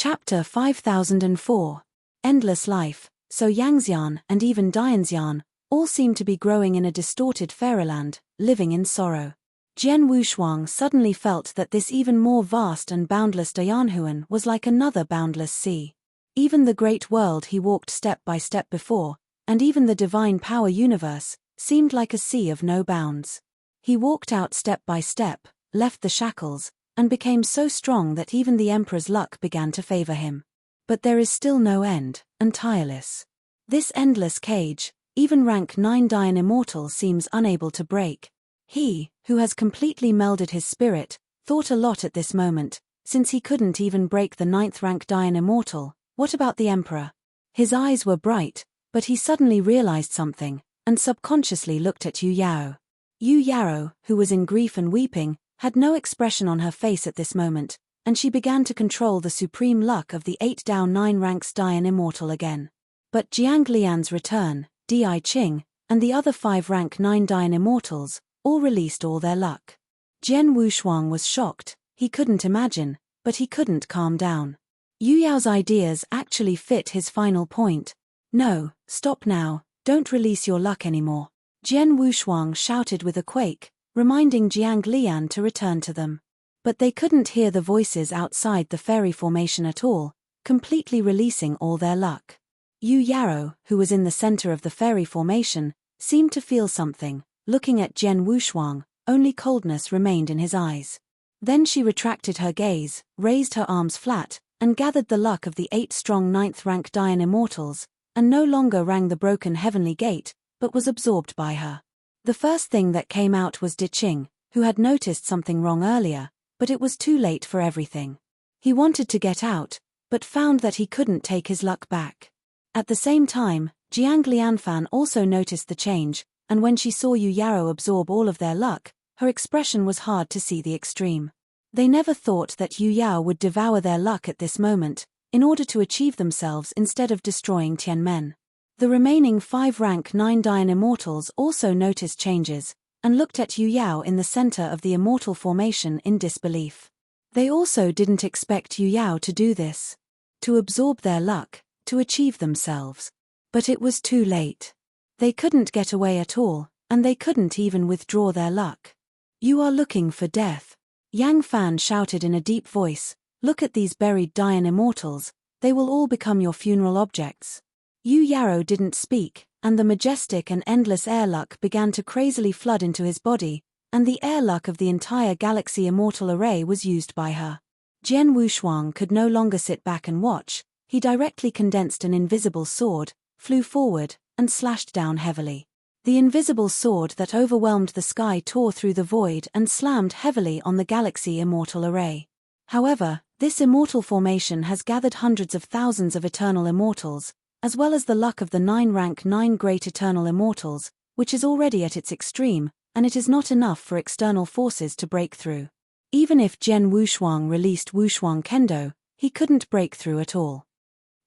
Chapter 5004. Endless life. So Yangxian and even Dianxian all seemed to be growing in a distorted fairyland, living in sorrow. Jian Wushuang suddenly felt that this even more vast and boundless Dianhuan was like another boundless sea. Even the great world he walked step by step before, and even the divine power universe, seemed like a sea of no bounds. He walked out step by step, left the shackles, and became so strong that even the emperor's luck began to favor him. But there is still no end, and tireless. This endless cage, even rank 9 Dian Immortal seems unable to break. He, who has completely melded his spirit, thought a lot at this moment, since he couldn't even break the 9th rank Dian Immortal. What about the emperor? His eyes were bright, but he suddenly realized something, and subconsciously looked at Yu Yao. Yu Yao, who was in grief and weeping, had no expression on her face at this moment, and she began to control the supreme luck of the 8 Dao 9 ranks Dian Immortal again. But Jiang Lian's return, Di Qing, and the other 5 rank 9 Dian Immortals, all released all their luck. Jian Wushuang was shocked. He couldn't imagine, but he couldn't calm down. Yu Yao's ideas actually fit his final point. No, stop now, don't release your luck anymore. Jian Wushuang shouted with a quake, reminding Jiang Lian to return to them. But they couldn't hear the voices outside the fairy formation at all, completely releasing all their luck. Yu Yao, who was in the center of the fairy formation, seemed to feel something. Looking at Jian Wushuang, only coldness remained in his eyes. Then she retracted her gaze, raised her arms flat, and gathered the luck of the 8 strong 9th rank Dian Immortals, and no longer rang the broken heavenly gate, but was absorbed by her. The first thing that came out was Di Qing, who had noticed something wrong earlier, but it was too late for everything. He wanted to get out, but found that he couldn't take his luck back. At the same time, Jiang Lianfan also noticed the change, and when she saw Yu Yao absorb all of their luck, her expression was hard to see the extreme. They never thought that Yu Yao would devour their luck at this moment, in order to achieve themselves instead of destroying Tianmen. The remaining 5 rank 9 Dian Immortals also noticed changes, and looked at Yu Yao in the center of the immortal formation in disbelief. They also didn't expect Yu Yao to do this. To absorb their luck, to achieve themselves. But it was too late. They couldn't get away at all, and they couldn't even withdraw their luck. You are looking for death. Yang Fan shouted in a deep voice, look at these buried Dian Immortals, they will all become your funeral objects. Yu Yao didn't speak, and the majestic and endless air luck began to crazily flood into his body, and the air luck of the entire Galaxy Immortal Array was used by her. Jian Wushuang could no longer sit back and watch. He directly condensed an invisible sword, flew forward, and slashed down heavily. The invisible sword that overwhelmed the sky tore through the void and slammed heavily on the Galaxy Immortal Array. However, this immortal formation has gathered hundreds of thousands of eternal immortals, as well as the luck of the 9 rank 9 great eternal immortals, which is already at its extreme, and it is not enough for external forces to break through. Even if Jian Wushuang released Wushuang Kendo, he couldn't break through at all.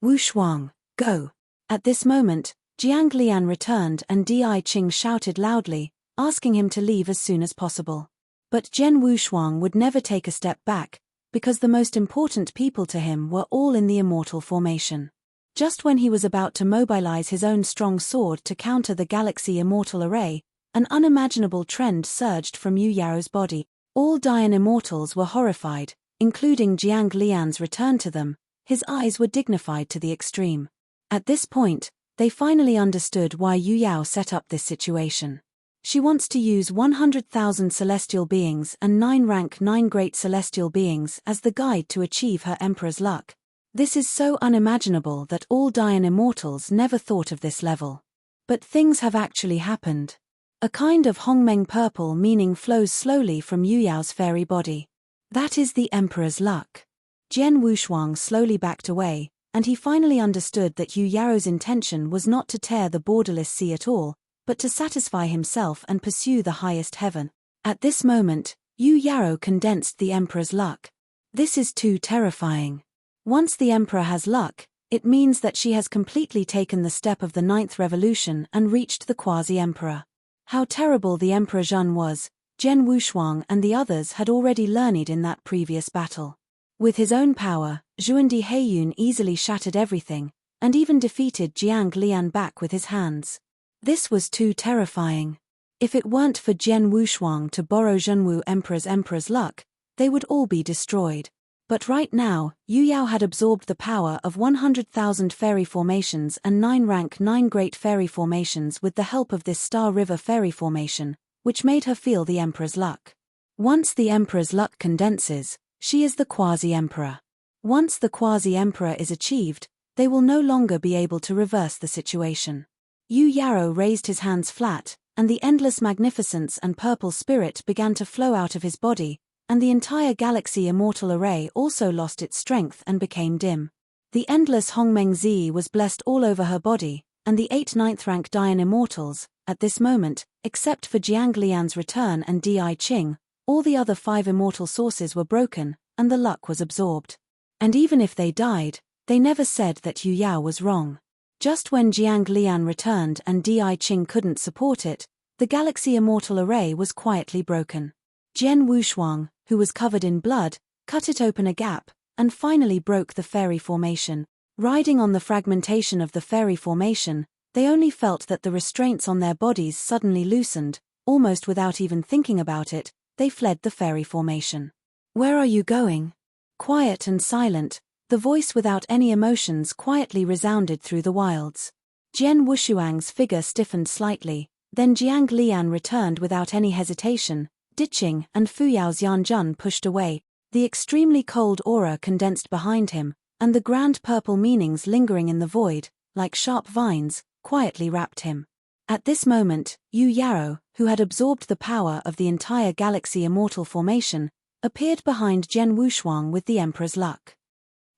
Wushuang, go! At this moment, Jiang Lian returned and Di Qing shouted loudly, asking him to leave as soon as possible. But Jian Wushuang would never take a step back, because the most important people to him were all in the immortal formation. Just when he was about to mobilize his own strong sword to counter the Galaxy Immortal Array, an unimaginable trend surged from Yu Yao's body. All Dian Immortals were horrified, including Jiang Lian's return to them. His eyes were dignified to the extreme. At this point, they finally understood why Yu Yao set up this situation. She wants to use 100,000 celestial beings and 9 rank 9 great celestial beings as the guide to achieve her emperor's luck. This is so unimaginable that all Dian Immortals never thought of this level. But things have actually happened. A kind of Hongmeng purple meaning flows slowly from Yu Yao's fairy body. That is the emperor's luck. Jian Wushuang slowly backed away, and he finally understood that Yu Yao's intention was not to tear the borderless sea at all, but to satisfy himself and pursue the highest heaven. At this moment, Yu Yao condensed the emperor's luck. This is too terrifying. Once the emperor has luck, it means that she has completely taken the step of the 9th revolution and reached the quasi-emperor. How terrible the Emperor Zhun was, Jian Wushuang and the others had already learned in that previous battle. With his own power, Zhuandi Heiyun easily shattered everything, and even defeated Jiang Lian back with his hands. This was too terrifying. If it weren't for Jian Wushuang to borrow Zhenwu Emperor's luck, they would all be destroyed. But right now, Yu Yao had absorbed the power of 100,000 fairy formations and 9 rank 9 great fairy formations with the help of this Star River fairy formation, which made her feel the Emperor's luck. Once the Emperor's luck condenses, she is the quasi-emperor. Once the quasi-emperor is achieved, they will no longer be able to reverse the situation. Yu Yao raised his hands flat, and the endless magnificence and purple spirit began to flow out of his body, and the entire galaxy immortal array also lost its strength and became dim. The endless Hongmeng Zi was blessed all over her body, and the 8 9th rank Dian immortals, at this moment, except for Jiang Lian's return and Di Qing, all the other 5 immortal sources were broken, and the luck was absorbed. And even if they died, they never said that Yu Yao was wrong. Just when Jiang Lian returned and Di Qing couldn't support it, the galaxy immortal array was quietly broken. Jian Wushuang, who was covered in blood, cut it open a gap, and finally broke the fairy formation. Riding on the fragmentation of the fairy formation, they only felt that the restraints on their bodies suddenly loosened. Almost without even thinking about it, they fled the fairy formation. "Where are you going?" Quiet and silent, the voice without any emotions quietly resounded through the wilds. Jian Wushuang's figure stiffened slightly, then Jiang Lian returned without any hesitation. Ditching and Fuyao's Yanjun pushed away, the extremely cold aura condensed behind him, and the grand purple meanings lingering in the void, like sharp vines, quietly wrapped him. At this moment, Yu Yao, who had absorbed the power of the entire galaxy immortal formation, appeared behind Jian Wushuang with the Emperor's luck.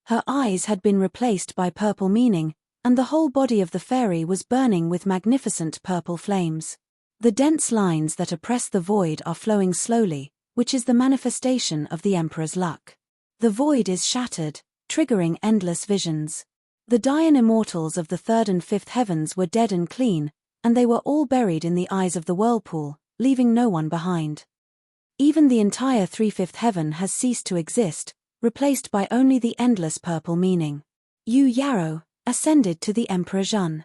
Her eyes had been replaced by purple meaning, and the whole body of the fairy was burning with magnificent purple flames. The dense lines that oppress the void are flowing slowly, which is the manifestation of the Emperor's luck. The void is shattered, triggering endless visions. The Dian immortals of the 3rd and 5th heavens were dead and clean, and they were all buried in the eyes of the whirlpool, leaving no one behind. Even the entire 3/5 heaven has ceased to exist, replaced by only the endless purple meaning. Yu Yao ascended to the Emperor Zhen.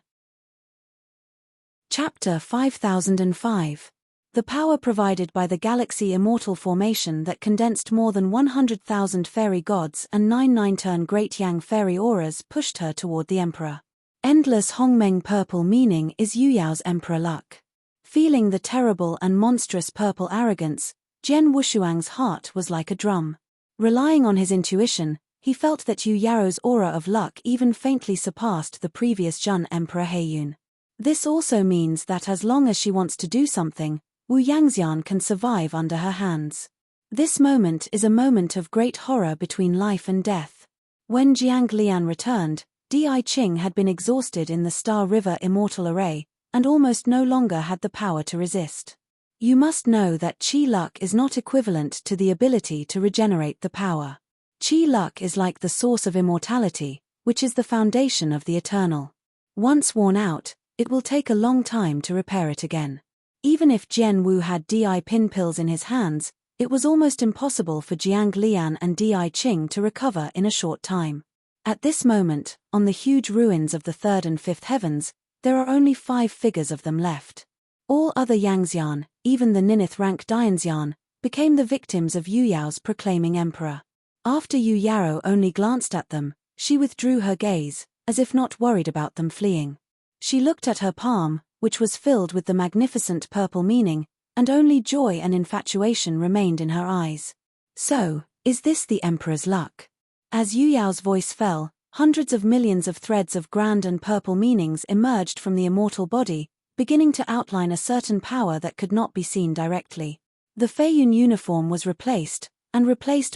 Chapter 5005. The power provided by the galaxy immortal formation that condensed more than 100,000 fairy gods and 9 great yang fairy auras pushed her toward the Emperor. Endless Hongmeng purple meaning is Yu Yao's Emperor luck. Feeling the terrible and monstrous purple arrogance, Jian Wushuang's heart was like a drum. Relying on his intuition, he felt that Yu Yao's aura of luck even faintly surpassed the previous Zhen Emperor Heiyun. This also means that as long as she wants to do something, Wu Yangxian can survive under her hands. This moment is a moment of great horror between life and death. When Jiang Lian returned, Di Qing had been exhausted in the Star River immortal array, and almost no longer had the power to resist. You must know that Qi luck is not equivalent to the ability to regenerate the power. Qi luck is like the source of immortality, which is the foundation of the eternal. Once worn out, it will take a long time to repair it again. Even if Jian Wu had Di pin pills in his hands, it was almost impossible for Jiang Lian and Di Qing to recover in a short time. At this moment, on the huge ruins of the 3rd and 5th heavens, there are only 5 figures of them left. All other Yangxian, even the 9th rank Dianxian, became the victims of Yu Yao's proclaiming emperor. After Yu Yao only glanced at them, she withdrew her gaze, as if not worried about them fleeing. She looked at her palm, which was filled with the magnificent purple meaning, and only joy and infatuation remained in her eyes. So, is this the Emperor's luck? As Yu Yao's voice fell, hundreds of millions of threads of grand and purple meanings emerged from the immortal body, beginning to outline a certain power that could not be seen directly. The Feiyun uniform was replaced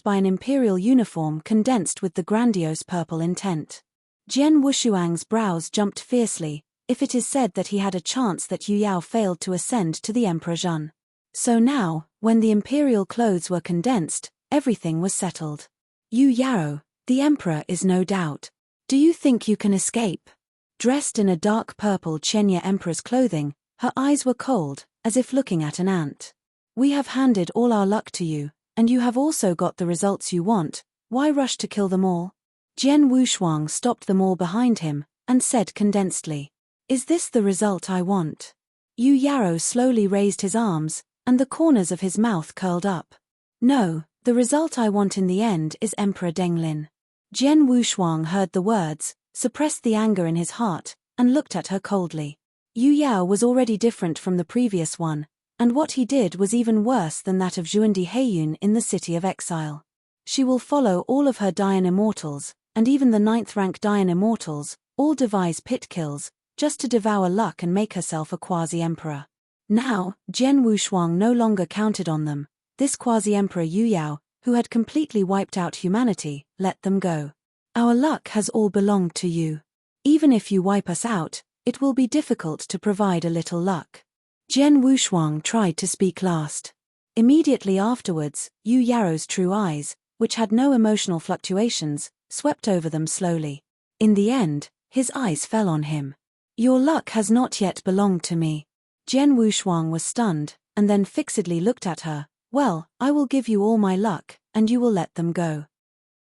by an imperial uniform condensed with the grandiose purple intent. Jian Wushuang's brows jumped fiercely, if it is said that he had a chance that Yu Yao failed to ascend to the Emperor Zhen. So now, when the imperial clothes were condensed, everything was settled. Yu Yao, the Emperor is no doubt. Do you think you can escape? Dressed in a dark purple Chenya Emperor's clothing, her eyes were cold, as if looking at an ant. We have handed all our luck to you, and you have also got the results you want, Why rush to kill them all? Jian Wushuang stopped them all behind him, and said condensedly, "Is this the result I want?" Yu Yarou slowly raised his arms, and the corners of his mouth curled up. "No, the result I want in the end is Emperor Denglin." Jian Wushuang heard the words, suppressed the anger in his heart, and looked at her coldly. Yu Yao was already different from the previous one, and what he did was even worse than that of Zhuandi Heiyun in the City of Exile. She will follow all of her Dian Immortals, and even the 9th rank Dian Immortals, all devise pit kills, just to devour luck and make herself a quasi-emperor. Now, Jian Wushuang no longer counted on them. This quasi-emperor Yu Yao, who had completely wiped out humanity, let them go. "Our luck has all belonged to you. Even if you wipe us out, it will be difficult to provide a little luck." Jian Wushuang tried to speak last. Immediately afterwards, Yu Yarou's true eyes, which had no emotional fluctuations, swept over them slowly. In the end, his eyes fell on him. "Your luck has not yet belonged to me." Jian Wushuang was stunned, and then fixedly looked at her. "Well, I will give you all my luck, and you will let them go.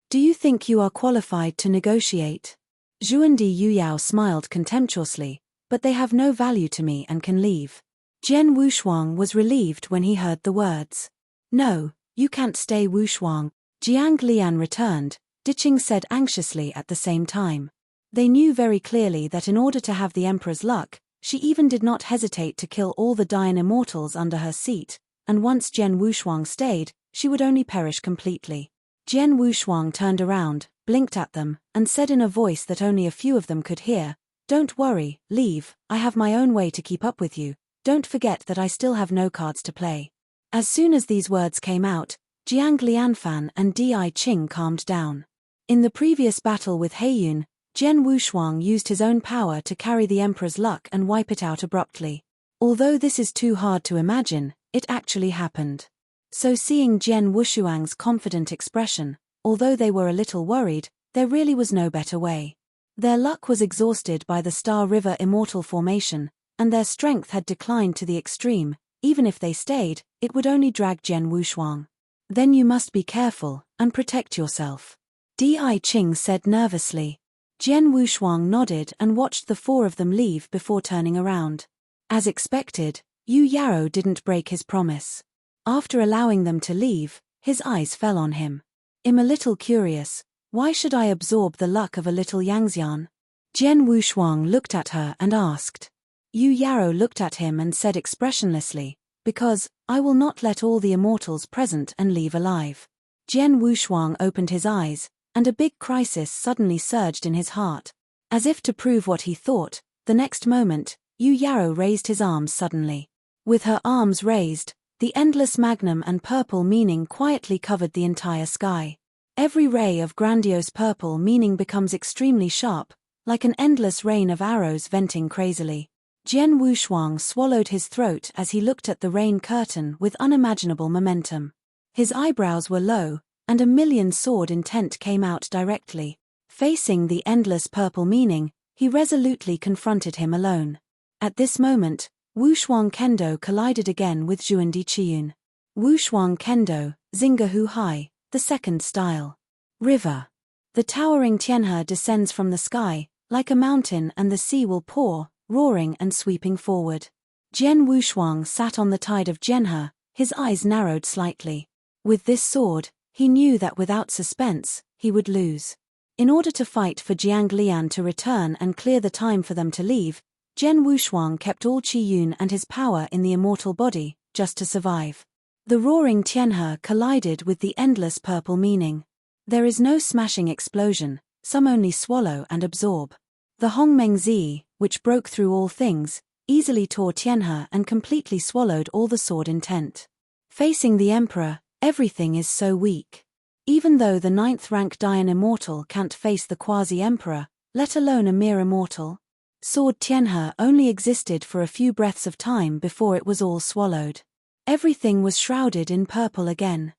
Do you think you are qualified to negotiate?" Zhuandi Yu Yao smiled contemptuously, "But they have no value to me and can leave." Jian Wushuang was relieved when he heard the words. "No, you can't stay, Wushuang." Jiang Lian returned, Diqing said anxiously at the same time. They knew very clearly that in order to have the Emperor's luck, she even did not hesitate to kill all the Dian Immortals under her seat, and once Jian Wushuang stayed, she would only perish completely. Jian Wushuang turned around, blinked at them, and said in a voice that only a few of them could hear, "Don't worry, leave, I have my own way to keep up with you. Don't forget that I still have no cards to play." As soon as these words came out, Jiang Lianfan and Di Qing calmed down. In the previous battle with Heiyun, Jian Wushuang used his own power to carry the Emperor's luck and wipe it out abruptly. Although this is too hard to imagine, it actually happened. So seeing Jian Wushuang's confident expression, although they were a little worried, there really was no better way. Their luck was exhausted by the Star River Immortal formation, and their strength had declined to the extreme. Even if they stayed, it would only drag Jian Wushuang. "Then you must be careful, and protect yourself," Di Qing said nervously. Jian Wushuang nodded and watched the four of them leave before turning around. As expected, Yu Yarou didn't break his promise. After allowing them to leave, his eyes fell on him. "I'm a little curious, why should I absorb the luck of a little Yangxian?" Jian Wushuang looked at her and asked. Yu Yarou looked at him and said expressionlessly, "Because I will not let all the immortals present and leave alive." Jian Wushuang opened his eyes, and a big crisis suddenly surged in his heart. As if to prove what he thought, the next moment, Yu Yarou raised his arms suddenly. With her arms raised, the endless magnum and purple meaning quietly covered the entire sky. Every ray of grandiose purple meaning becomes extremely sharp, like an endless rain of arrows venting crazily. Jian Wushuang swallowed his throat as he looked at the rain curtain with unimaginable momentum. His eyebrows were low, and a million sword intent came out directly. Facing the endless purple meaning, he resolutely confronted him alone. At this moment, Wushuang Kendo collided again with Zhuandi Qiyun. Wushuang Kendo, Xinggehu Hai, the second style. River. The towering Tianhe descends from the sky, like a mountain, and the sea will pour, roaring and sweeping forward. Jian Wushuang sat on the tide of Tianhe, his eyes narrowed slightly. With this sword, he knew that without suspense, he would lose. In order to fight for Jiang Lian to return and clear the time for them to leave, Jian Wushuang kept all Qiyun and his power in the immortal body, just to survive. The roaring Tianhe collided with the endless purple meaning. There is no smashing explosion, some only swallow and absorb. The Hongmeng Zi, which broke through all things, easily tore Tianhe and completely swallowed all the sword intent. Facing the Emperor, everything is so weak. Even though the 9th rank Dian Immortal can't face the quasi-emperor, let alone a mere immortal. Sword Tianhe only existed for a few breaths of time before it was all swallowed. Everything was shrouded in purple again.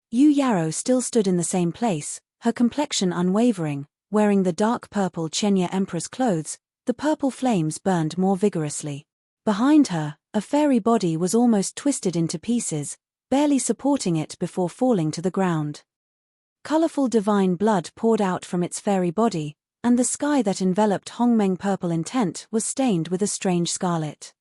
Yu Yarou still stood in the same place, her complexion unwavering, wearing the dark purple Qianye Emperor's clothes. The purple flames burned more vigorously. Behind her, a fairy body was almost twisted into pieces, barely supporting it before falling to the ground. Colorful divine blood poured out from its fairy body, and the sky that enveloped Hongmeng purple intent was stained with a strange scarlet.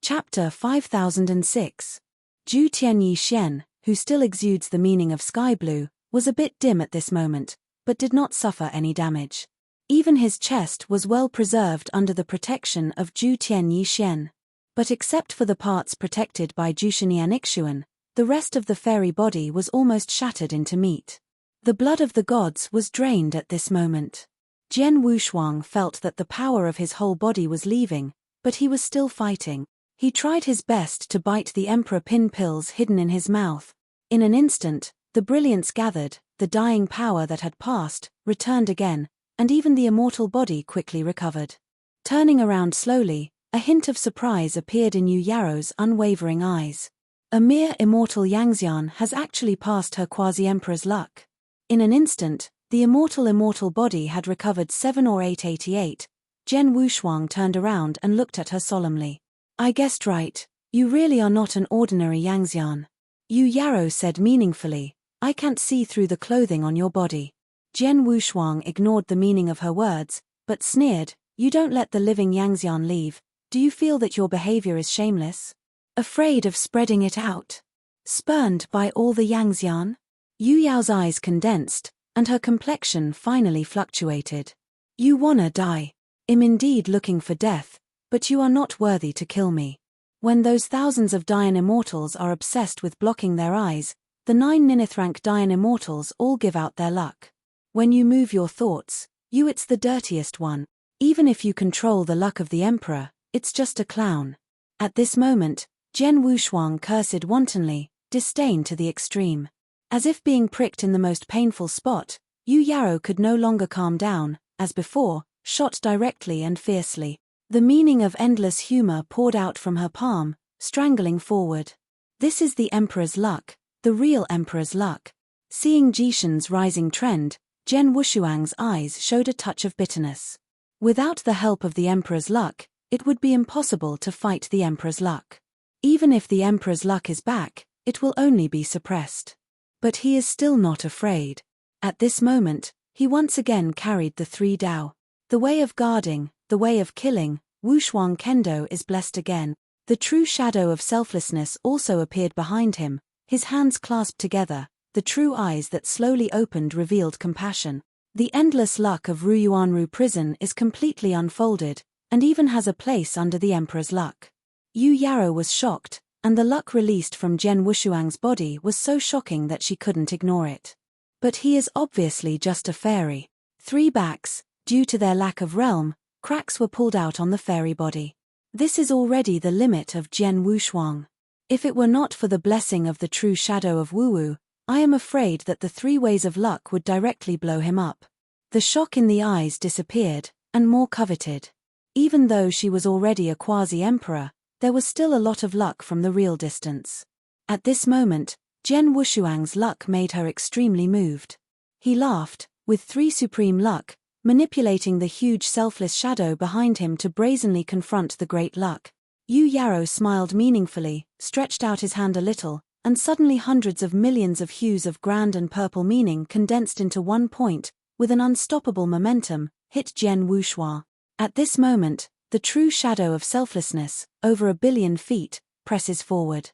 Chapter 5006. Zhu Tianyi Xian, who still exudes the meaning of sky blue, was a bit dim at this moment, but did not suffer any damage. Even his chest was well preserved under the protection of Zhu Tianyi Xian. But except for the parts protected by Jushinianixuan, the rest of the fairy body was almost shattered into meat. The blood of the gods was drained at this moment. Jian Wushuang felt that the power of his whole body was leaving, but he was still fighting. He tried his best to bite the emperor pin pills hidden in his mouth. In an instant, the brilliance gathered, the dying power that had passed, returned again, and even the immortal body quickly recovered. Turning around slowly, a hint of surprise appeared in Yu Yaro's unwavering eyes. A mere immortal Yangxian has actually passed her quasi-emperor's luck. In an instant, the immortal body had recovered 7 or 888. Jian Wushuang turned around and looked at her solemnly. "I guessed right, you really are not an ordinary Yangxian," Yu Yaro said meaningfully. "I can't see through the clothing on your body." Jian Wushuang ignored the meaning of her words, but sneered, "You don't let the living Yangxian leave. Do you feel that your behavior is shameless? Afraid of spreading it out? Spurned by all the Yangxian?" Yu Yao's eyes condensed, and her complexion finally fluctuated. "You wanna die. I'm indeed looking for death, but you are not worthy to kill me. When those thousands of Dian immortals are obsessed with blocking their eyes, the 9 ninth rank Dian immortals all give out their luck. When you move your thoughts, it's the dirtiest one. Even if you control the luck of the emperor, it's just a clown." At this moment, Jian Wushuang cursed wantonly, disdain to the extreme. As if being pricked in the most painful spot, Yu Yaro could no longer calm down, as before, shot directly and fiercely. The meaning of endless humor poured out from her palm, strangling forward. "This is the emperor's luck, the real emperor's luck." Seeing Jishan's rising trend, Jian Wushuang's eyes showed a touch of bitterness. Without the help of the emperor's luck, it would be impossible to fight the emperor's luck. Even if the emperor's luck is back, it will only be suppressed. But he is still not afraid. At this moment, he once again carried the 3 Dao. The way of guarding, the way of killing, Wushuang Kendo is blessed again. The true shadow of selflessness also appeared behind him, his hands clasped together, the true eyes that slowly opened revealed compassion. The endless luck of Ruyuanru prison is completely unfolded, and even has a place under the emperor's luck. Yu Yaro was shocked, and the luck released from Jian Wushuang's body was so shocking that she couldn't ignore it. But he is obviously just a fairy. 3 backs, due to their lack of realm, cracks were pulled out on the fairy body. This is already the limit of Jian Wushuang. If it were not for the blessing of the true shadow of Wuwu, I am afraid that the 3 ways of luck would directly blow him up. The shock in the eyes disappeared, and more coveted. Even though she was already a quasi-emperor, there was still a lot of luck from the real distance. At this moment, Jian Wushuang's luck made her extremely moved. He laughed, with 3 supreme luck, manipulating the huge selfless shadow behind him to brazenly confront the great luck. Yu Yaro smiled meaningfully, stretched out his hand a little, and suddenly hundreds of millions of hues of grand and purple meaning condensed into one point, with an unstoppable momentum, hit Jian Wushuang. At this moment, the true shadow of selflessness, over 1 billion feet, presses forward.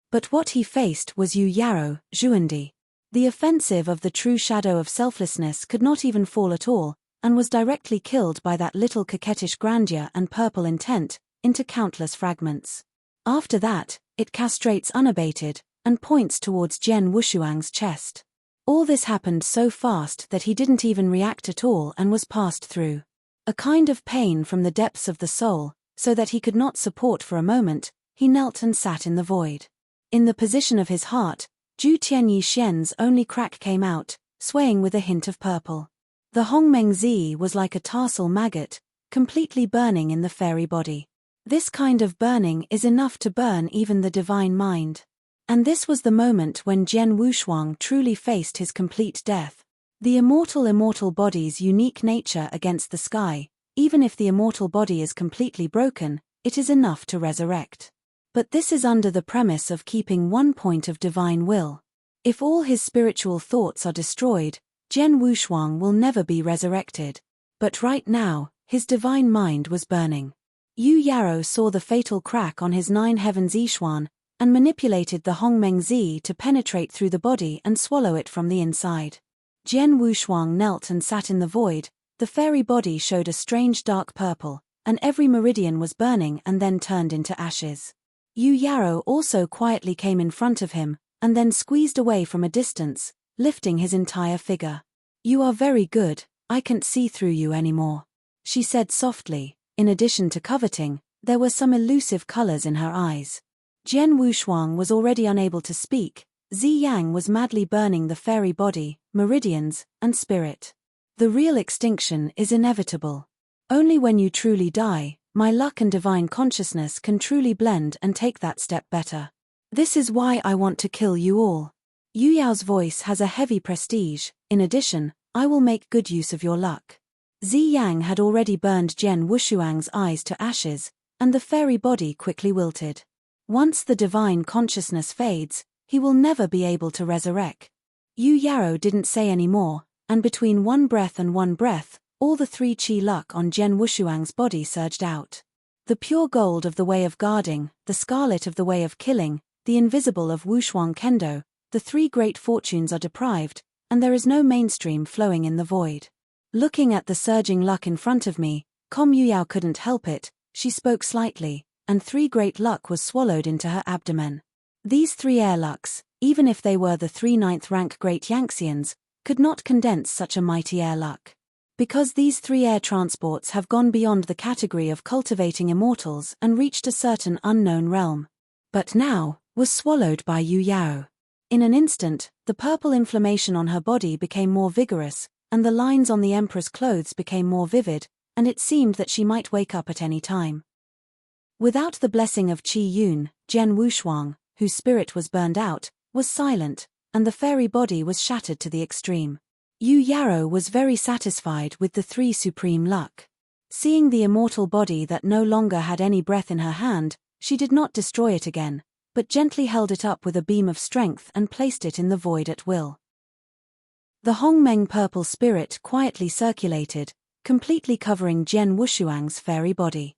But what he faced was Yu Yaro, Zhuandi. The offensive of the true shadow of selflessness could not even fall at all, and was directly killed by that little coquettish grandeur and purple intent, into countless fragments. After that, it castrates unabated, and points towards Jian Wushuang's chest. All this happened so fast that he didn't even react at all and was passed through. A kind of pain from the depths of the soul, so that he could not support for a moment, he knelt and sat in the void. In the position of his heart, Zhu Tianyi Xian's only crack came out, swaying with a hint of purple. The Hongmeng Zi was like a tarsal maggot, completely burning in the fairy body. This kind of burning is enough to burn even the divine mind. And this was the moment when Jian Wushuang truly faced his complete death. The immortal body's unique nature against the sky, even if the immortal body is completely broken, it is enough to resurrect. But this is under the premise of keeping one point of divine will. If all his spiritual thoughts are destroyed, Jian Wushuang will never be resurrected. But right now, his divine mind was burning. Yu Yaro saw the fatal crack on his 9 heavens Yixuan, and manipulated the Hongmeng Zi to penetrate through the body and swallow it from the inside. Jian Wushuang knelt and sat in the void. The fairy body showed a strange dark purple, and every meridian was burning and then turned into ashes. Yu Yaro also quietly came in front of him, and then squeezed away from a distance, lifting his entire figure. "You are very good, I can't see through you anymore," she said softly. In addition to coveting, there were some elusive colors in her eyes. Jian Wushuang was already unable to speak. Zi Yang was madly burning the fairy body, meridians, and spirit. The real extinction is inevitable. Only when you truly die, my luck and divine consciousness can truly blend and take that step better. This is why I want to kill you all. Yu Yao's voice has a heavy prestige. In addition, I will make good use of your luck. Zi Yang had already burned Jian Wushuang's eyes to ashes, and the fairy body quickly wilted. Once the divine consciousness fades, he will never be able to resurrect. Yu Yaro didn't say any more, and between one breath and one breath, all the 3 qi luck on Jian Wushuang's body surged out. The pure gold of the way of guarding, the scarlet of the way of killing, the invisible of Wushuang Kendo, the 3 great fortunes are deprived, and there is no mainstream flowing in the void. Looking at the surging luck in front of me, Yu Yao couldn't help it. She spoke slightly, and 3 great luck was swallowed into her abdomen. These 3 air lucks, even if they were the 3 ninth rank great Yangtzeans, could not condense such a mighty air luck. Because these 3 air transports have gone beyond the category of cultivating immortals and reached a certain unknown realm. But now, was swallowed by Yu Yao. In an instant, the purple inflammation on her body became more vigorous, and the lines on the emperor's clothes became more vivid, and it seemed that she might wake up at any time. Without the blessing of Qi Yun, Jian Wushuang, whose spirit was burned out, was silent, and the fairy body was shattered to the extreme. Yu Yaro was very satisfied with the 3 supreme luck. Seeing the immortal body that no longer had any breath in her hand, she did not destroy it again, but gently held it up with a beam of strength and placed it in the void at will. The Hongmeng purple spirit quietly circulated, completely covering Jian Wushuang's fairy body.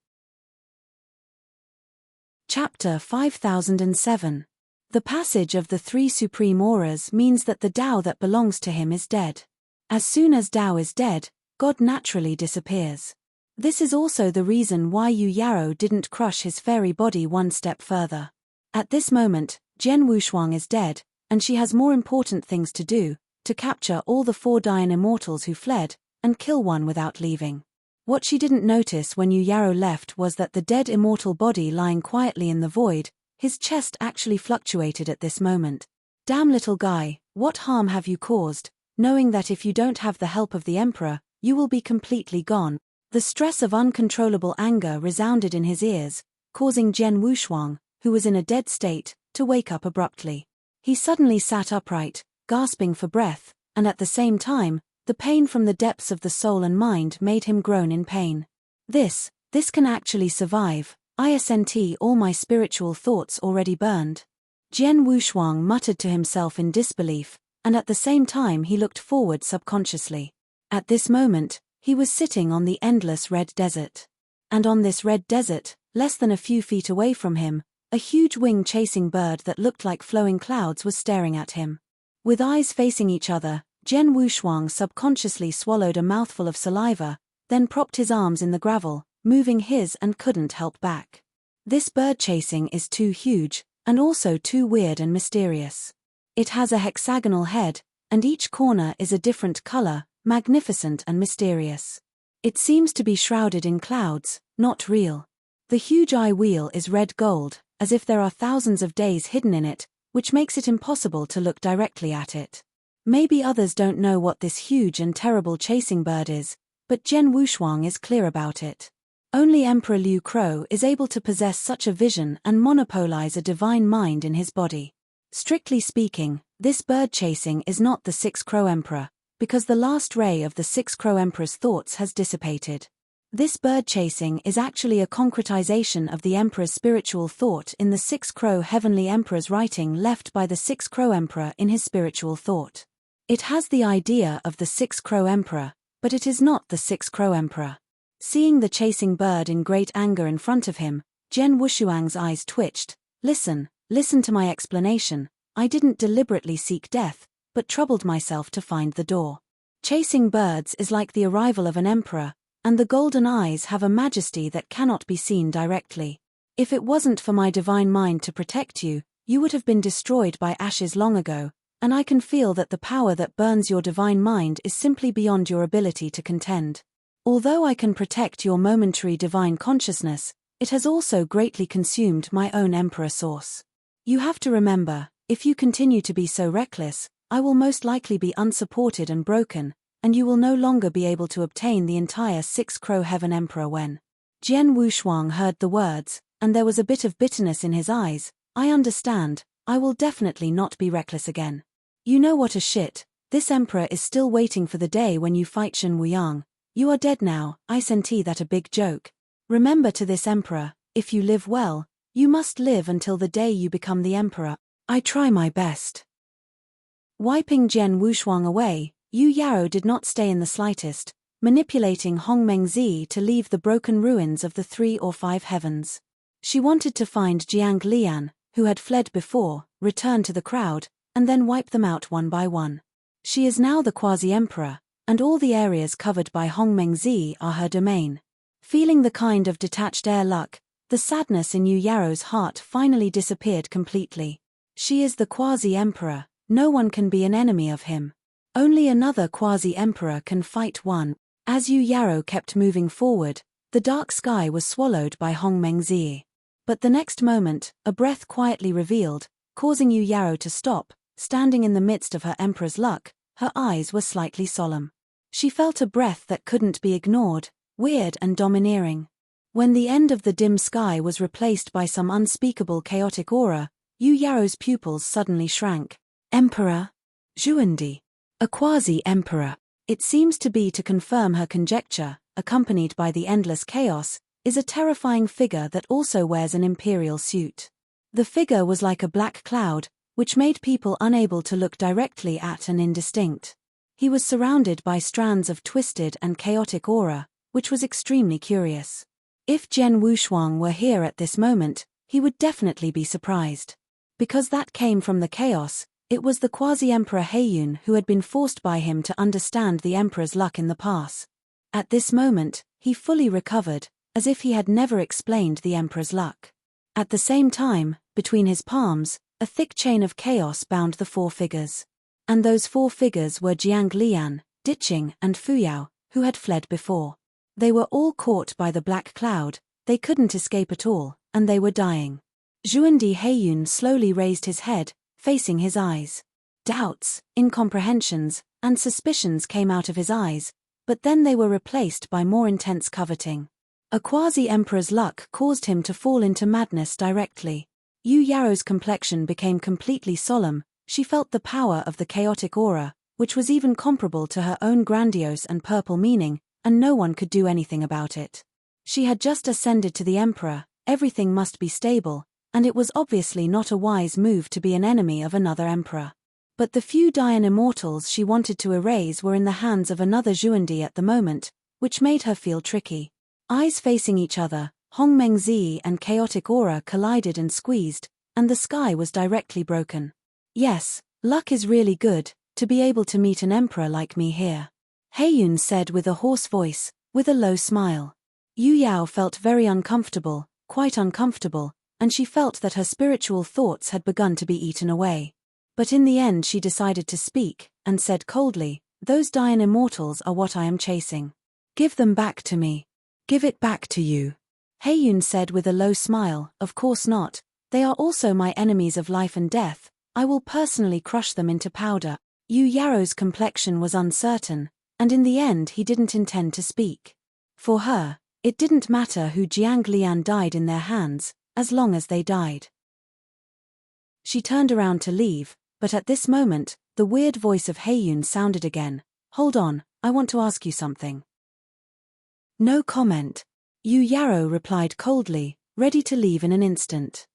Chapter 5007. The passage of the 3 supreme auras means that the Tao that belongs to him is dead. As soon as Tao is dead, God naturally disappears. This is also the reason why Yu Yaro didn't crush his fairy body one step further. At this moment, Jian Wushuang is dead, and she has more important things to do, to capture all the 4 Dian immortals who fled, and kill one without leaving. What she didn't notice when Yu Yaro left was that the dead immortal body lying quietly in the void, his chest actually fluctuated at this moment. "Damn little guy, what harm have you caused, knowing that if you don't have the help of the emperor, you will be completely gone?" The stress of uncontrollable anger resounded in his ears, causing Jian Wushuang, who was in a dead state, to wake up abruptly. He suddenly sat upright, gasping for breath, and at the same time, the pain from the depths of the soul and mind made him groan in pain. This can actually survive. Isn't all my spiritual thoughts already burned? Jian Wushuang muttered to himself in disbelief, and at the same time he looked forward subconsciously. At this moment, he was sitting on the endless red desert. And on this red desert, less than a few feet away from him, a huge wing-chasing bird that looked like flowing clouds was staring at him. With eyes facing each other, Jian Wushuang subconsciously swallowed a mouthful of saliva, then propped his arms in the gravel, moving his and couldn't help back. This bird chasing is too huge, and also too weird and mysterious. It has a hexagonal head, and each corner is a different color, magnificent and mysterious. It seems to be shrouded in clouds, not real. The huge eye wheel is red gold, as if there are thousands of days hidden in it, which makes it impossible to look directly at it. Maybe others don't know what this huge and terrible chasing bird is, but Jian Wushuang is clear about it. Only Emperor Liu Crow is able to possess such a vision and monopolize a divine mind in his body. Strictly speaking, this bird chasing is not the 6 Crow Emperor, because the last ray of the 6 Crow Emperor's thoughts has dissipated. This bird chasing is actually a concretization of the emperor's spiritual thought in the six-crow heavenly emperor's writing left by the six-crow emperor in his spiritual thought. It has the idea of the six-crow emperor, but it is not the six-crow emperor. Seeing the chasing bird in great anger in front of him, Jian Wushuang's eyes twitched. Listen to my explanation. I didn't deliberately seek death, but troubled myself to find the door. Chasing birds is like the arrival of an emperor, and the golden eyes have a majesty that cannot be seen directly. If it wasn't for my divine mind to protect you, you would have been destroyed by ashes long ago, and I can feel that the power that burns your divine mind is simply beyond your ability to contend. Although I can protect your momentary divine consciousness, it has also greatly consumed my own emperor source. You have to remember, if you continue to be so reckless, I will most likely be unsupported and broken, and you will no longer be able to obtain the entire six-crow heaven emperor when. Jian Wushuang heard the words, and there was a bit of bitterness in his eyes. I understand, I will definitely not be reckless again. You know what a shit, this emperor is still waiting for the day when you fight Shen Wuyang. You are dead now, I senti that a big joke. Remember to this emperor, if you live well, you must live until the day you become the emperor. I try my best. Wiping Jian Wushuang away, Yu Yao did not stay in the slightest, manipulating Hong Mengzi to leave the broken ruins of the 3 or 5 heavens. She wanted to find Jiang Lian, who had fled before, return to the crowd, and then wipe them out one by one. She is now the quasi-emperor, and all the areas covered by Hong Mengzi are her domain. Feeling the kind of detached air luck, the sadness in Yu Yao's heart finally disappeared completely. She is the quasi-emperor, no one can be an enemy of him. Only another quasi-emperor can fight one. As Yu Yao kept moving forward, the dark sky was swallowed by Hong Mengzi. But the next moment, a breath quietly revealed, causing Yu Yao to stop. Standing in the midst of her emperor's luck, her eyes were slightly solemn. She felt a breath that couldn't be ignored, weird and domineering. When the end of the dim sky was replaced by some unspeakable chaotic aura, Yu Yao's pupils suddenly shrank. Emperor? Zhuandi. A quasi-emperor. It seems to be to confirm her conjecture, accompanied by the endless chaos, is a terrifying figure that also wears an imperial suit. The figure was like a black cloud, which made people unable to look directly at and indistinct. He was surrounded by strands of twisted and chaotic aura, which was extremely curious. If Jian Wushuang were here at this moment, he would definitely be surprised. Because that came from the chaos, it was the quasi-emperor Heiyun who had been forced by him to understand the emperor's luck in the past. At this moment, he fully recovered, as if he had never explained the emperor's luck. At the same time, between his palms, a thick chain of chaos bound the 4 figures. And those 4 figures were Jiang Lian, Diqing, and Fuyao, who had fled before. They were all caught by the black cloud, they couldn't escape at all, and they were dying. Zhuandi Heiyun slowly raised his head, facing his eyes. Doubts, incomprehensions, and suspicions came out of his eyes, but then they were replaced by more intense coveting. A quasi-emperor's luck caused him to fall into madness directly. Yu Yao's complexion became completely solemn. She felt the power of the chaotic aura, which was even comparable to her own grandiose and purple meaning, and no one could do anything about it. She had just ascended to the emperor, everything must be stable, and it was obviously not a wise move to be an enemy of another emperor. But the few Dayan immortals she wanted to erase were in the hands of another Zhuandi at the moment, which made her feel tricky. Eyes facing each other, Hong Mengzi and chaotic aura collided and squeezed, and the sky was directly broken. Yes, luck is really good, to be able to meet an emperor like me here. Heiyun said with a hoarse voice, with a low smile. Yu Yao felt very uncomfortable, quite uncomfortable, and she felt that her spiritual thoughts had begun to be eaten away. But in the end she decided to speak, and said coldly, "Those Dayan immortals are what I am chasing. Give them back to me." "Give it back to you?" Heiyun said with a low smile, "Of course not. They are also my enemies of life and death. I will personally crush them into powder." Yu Yao's complexion was uncertain, and in the end he didn't intend to speak. For her, it didn't matter who Jiang Lian died in their hands, as long as they died. She turned around to leave, but at this moment, the weird voice of Heiyun sounded again. "Hold on, I want to ask you something." No comment. Yu Yarrow replied coldly, ready to leave in an instant.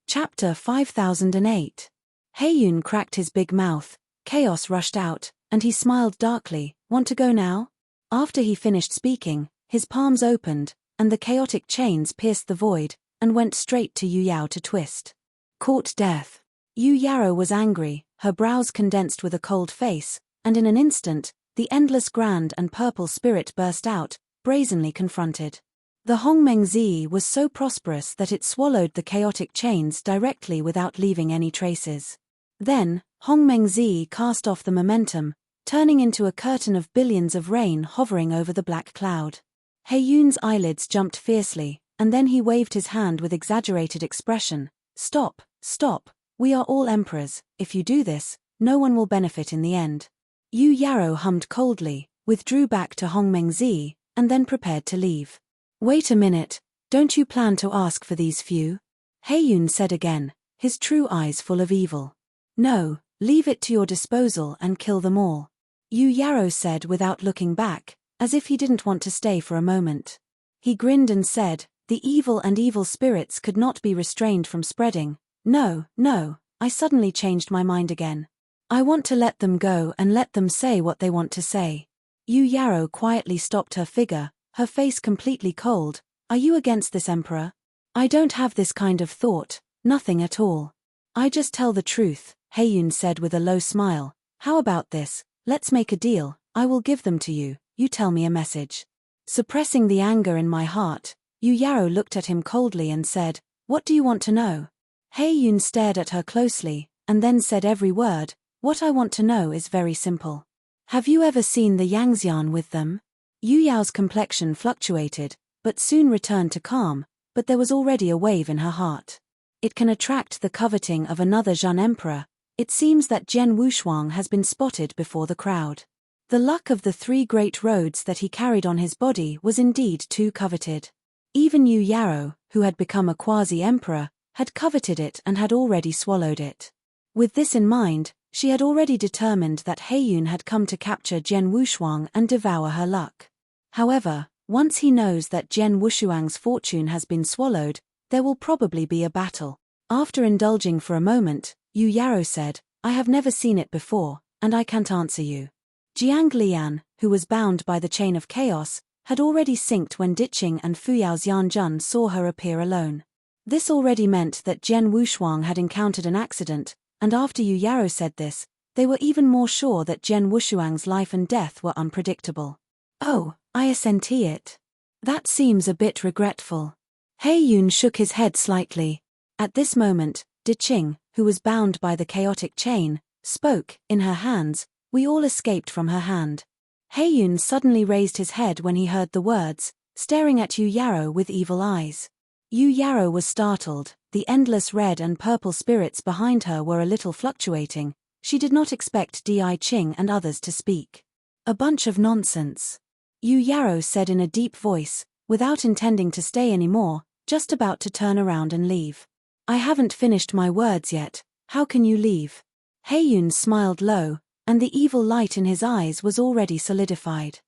Chapter 5008. Heiyun cracked his big mouth, chaos rushed out, and he smiled darkly. Want to go now? After he finished speaking, his palms opened, and the chaotic chains pierced the void, and went straight to Yu Yao to twist. Court death. Yu Yarrow was angry, her brows condensed with a cold face, and in an instant, the endless grand and purple spirit burst out, brazenly confronted. The Hongmengzi was so prosperous that it swallowed the chaotic chains directly without leaving any traces. Then, Hongmengzi cast off the momentum, turning into a curtain of billions of rain hovering over the black cloud. Heiyun's eyelids jumped fiercely, and then he waved his hand with exaggerated expression. Stop, stop, we are all emperors. If you do this, no one will benefit in the end. Yu Yarrow hummed coldly, withdrew back to Hongmengzi, and then prepared to leave. Wait a minute, don't you plan to ask for these few? Heiyun said again, his true eyes full of evil. No, leave it to your disposal and kill them all. Yu Yarrow said without looking back, as if he didn't want to stay for a moment. He grinned and said, the evil spirits could not be restrained from spreading. No, I suddenly changed my mind again. I want to let them go and let them say what they want to say. Yu Yarrow quietly stopped her figure, her face completely cold. Are you against this emperor? I don't have this kind of thought, nothing at all. I just tell the truth, Heiyun said with a low smile. How about this? Let's make a deal. I will give them to you, you tell me a message. Suppressing the anger in my heart, Yu Yarrow looked at him coldly and said, what do you want to know? Heiyun stared at her closely, and then said every word. What I want to know is very simple. Have you ever seen the Yangxian with them? Yu Yao's complexion fluctuated, but soon returned to calm, but there was already a wave in her heart. It can attract the coveting of another Zhan emperor. It seems that Jian Wushuang has been spotted before the crowd. The luck of the 3 great roads that he carried on his body was indeed too coveted. Even Yu Yarrow, who had become a quasi-emperor, had coveted it and had already swallowed it. With this in mind, she had already determined that Heiyun had come to capture Jian Wushuang and devour her luck. However, once he knows that Jian Wushuang's fortune has been swallowed, there will probably be a battle. After indulging for a moment, Yu Yarrow said, I have never seen it before, and I can't answer you. Jiang Lian, who was bound by the chain of chaos, had already synced when Diqing and Fuyao Xianjun saw her appear alone. This already meant that Jian Wushuang had encountered an accident, and after Yu Yarrow said this, they were even more sure that Jian Wushuang's life and death were unpredictable. Oh, I assenti it. That seems a bit regretful. Heiyun shook his head slightly. At this moment, Diqing, who was bound by the chaotic chain, spoke. In her hands, we all escaped from her hand. Heiyun suddenly raised his head when he heard the words, staring at Yu Yarrow with evil eyes. Yu Yarrow was startled. The endless red and purple spirits behind her were a little fluctuating. She did not expect Di Qing and others to speak. A bunch of nonsense. Yu Yarrow said in a deep voice, without intending to stay anymore, just about to turn around and leave. I haven't finished my words yet, how can you leave? Heiyun smiled low, and the evil light in his eyes was already solidified.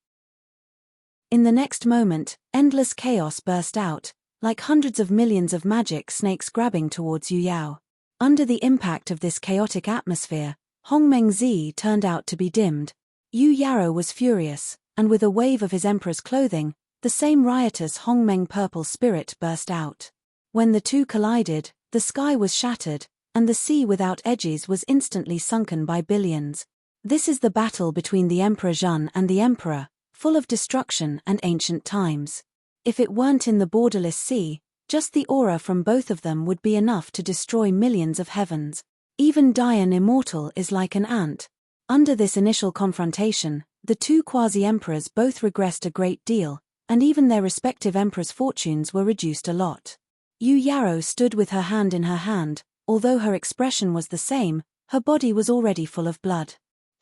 In the next moment, endless chaos burst out, like hundreds of millions of magic snakes grabbing towards Yu Yao. Under the impact of this chaotic atmosphere, Hongmengzi turned out to be dimmed. Yu Yarrow was furious, and with a wave of his emperor's clothing, the same riotous Hongmeng purple spirit burst out. When the two collided, the sky was shattered, and the sea without edges was instantly sunken by billions. This is the battle between the Emperor Zhan and the Emperor, full of destruction and ancient times. If it weren't in the borderless sea, just the aura from both of them would be enough to destroy millions of heavens. Even Dian Immortal is like an ant. Under this initial confrontation, the two quasi-emperors both regressed a great deal, and even their respective emperors' fortunes were reduced a lot. Yu Yarrow stood with her hand in her hand. Although her expression was the same, her body was already full of blood.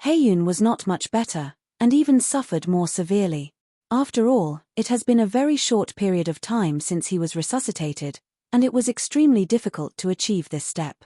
Heiyun was not much better, and even suffered more severely. After all, it has been a very short period of time since he was resuscitated, and it was extremely difficult to achieve this step.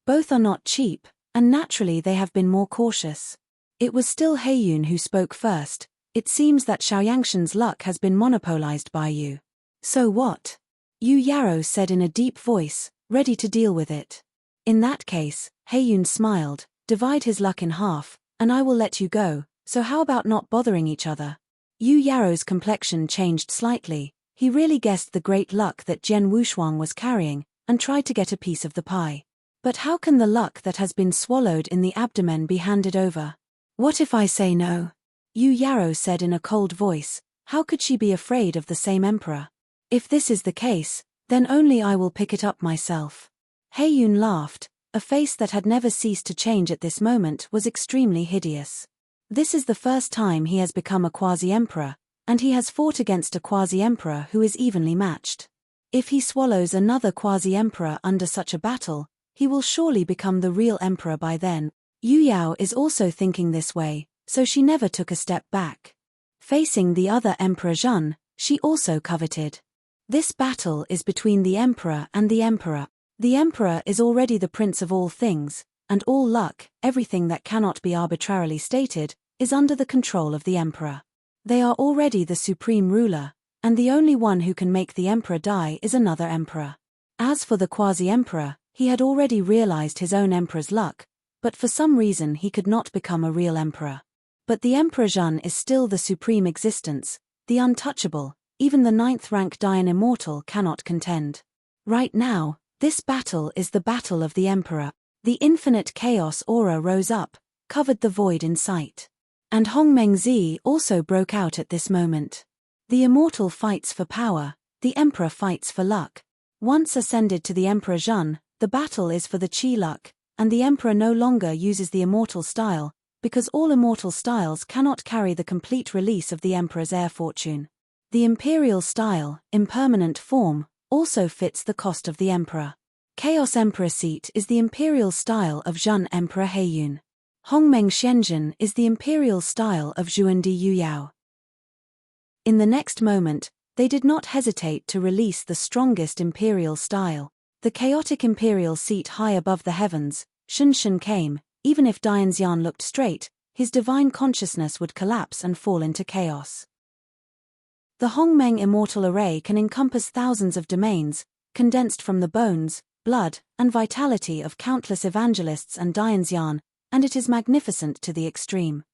Both are not cheap, and naturally they have been more cautious. It was still Heiyun who spoke first. It seems that Xiaoyangshan's luck has been monopolized by you. So what? Yu Yaro said in a deep voice, ready to deal with it. In that case, Heiyun smiled, divide his luck in half, and I will let you go, so how about not bothering each other? Yu Yaro's complexion changed slightly. He really guessed the great luck that Jian Wushuang was carrying, and tried to get a piece of the pie. But how can the luck that has been swallowed in the abdomen be handed over? What if I say no? Yu Yaro said in a cold voice. How could she be afraid of the same emperor? If this is the case, then only I will pick it up myself. Heiyun laughed. A face that had never ceased to change at this moment was extremely hideous. This is the first time he has become a quasi-emperor, and he has fought against a quasi-emperor who is evenly matched. If he swallows another quasi-emperor under such a battle, he will surely become the real emperor by then. Yu Yao is also thinking this way, so she never took a step back. Facing the other Emperor Zhen, she also coveted. This battle is between the emperor and the emperor. The emperor is already the prince of all things, and all luck, everything that cannot be arbitrarily stated, is under the control of the emperor. They are already the supreme ruler, and the only one who can make the emperor die is another emperor. As for the quasi-emperor, he had already realized his own emperor's luck, but for some reason he could not become a real emperor. But the Emperor Zhen is still the supreme existence, the untouchable, even the 9th rank Dayan immortal cannot contend. Right now, this battle is the battle of the emperor. The infinite chaos aura rose up, covered the void in sight. And Hongmengzi also broke out at this moment. The immortal fights for power, the emperor fights for luck. Once ascended to the Emperor Zhen, the battle is for the qi luck, and the emperor no longer uses the immortal style, because all immortal styles cannot carry the complete release of the emperor's air fortune. The imperial style, impermanent form, also fits the cost of the emperor. Chaos Emperor Seat is the imperial style of Zhen Emperor Heiyun. Hongmeng Shenzhen is the imperial style of Zhuandi Yu Yao. In the next moment, they did not hesitate to release the strongest imperial style. The chaotic imperial seat high above the heavens, Shunshan came. Even if Dianxian looked straight, his divine consciousness would collapse and fall into chaos. The Hongmeng immortal array can encompass thousands of domains, condensed from the bones, blood, and vitality of countless evangelists and Dianxian, and it is magnificent to the extreme.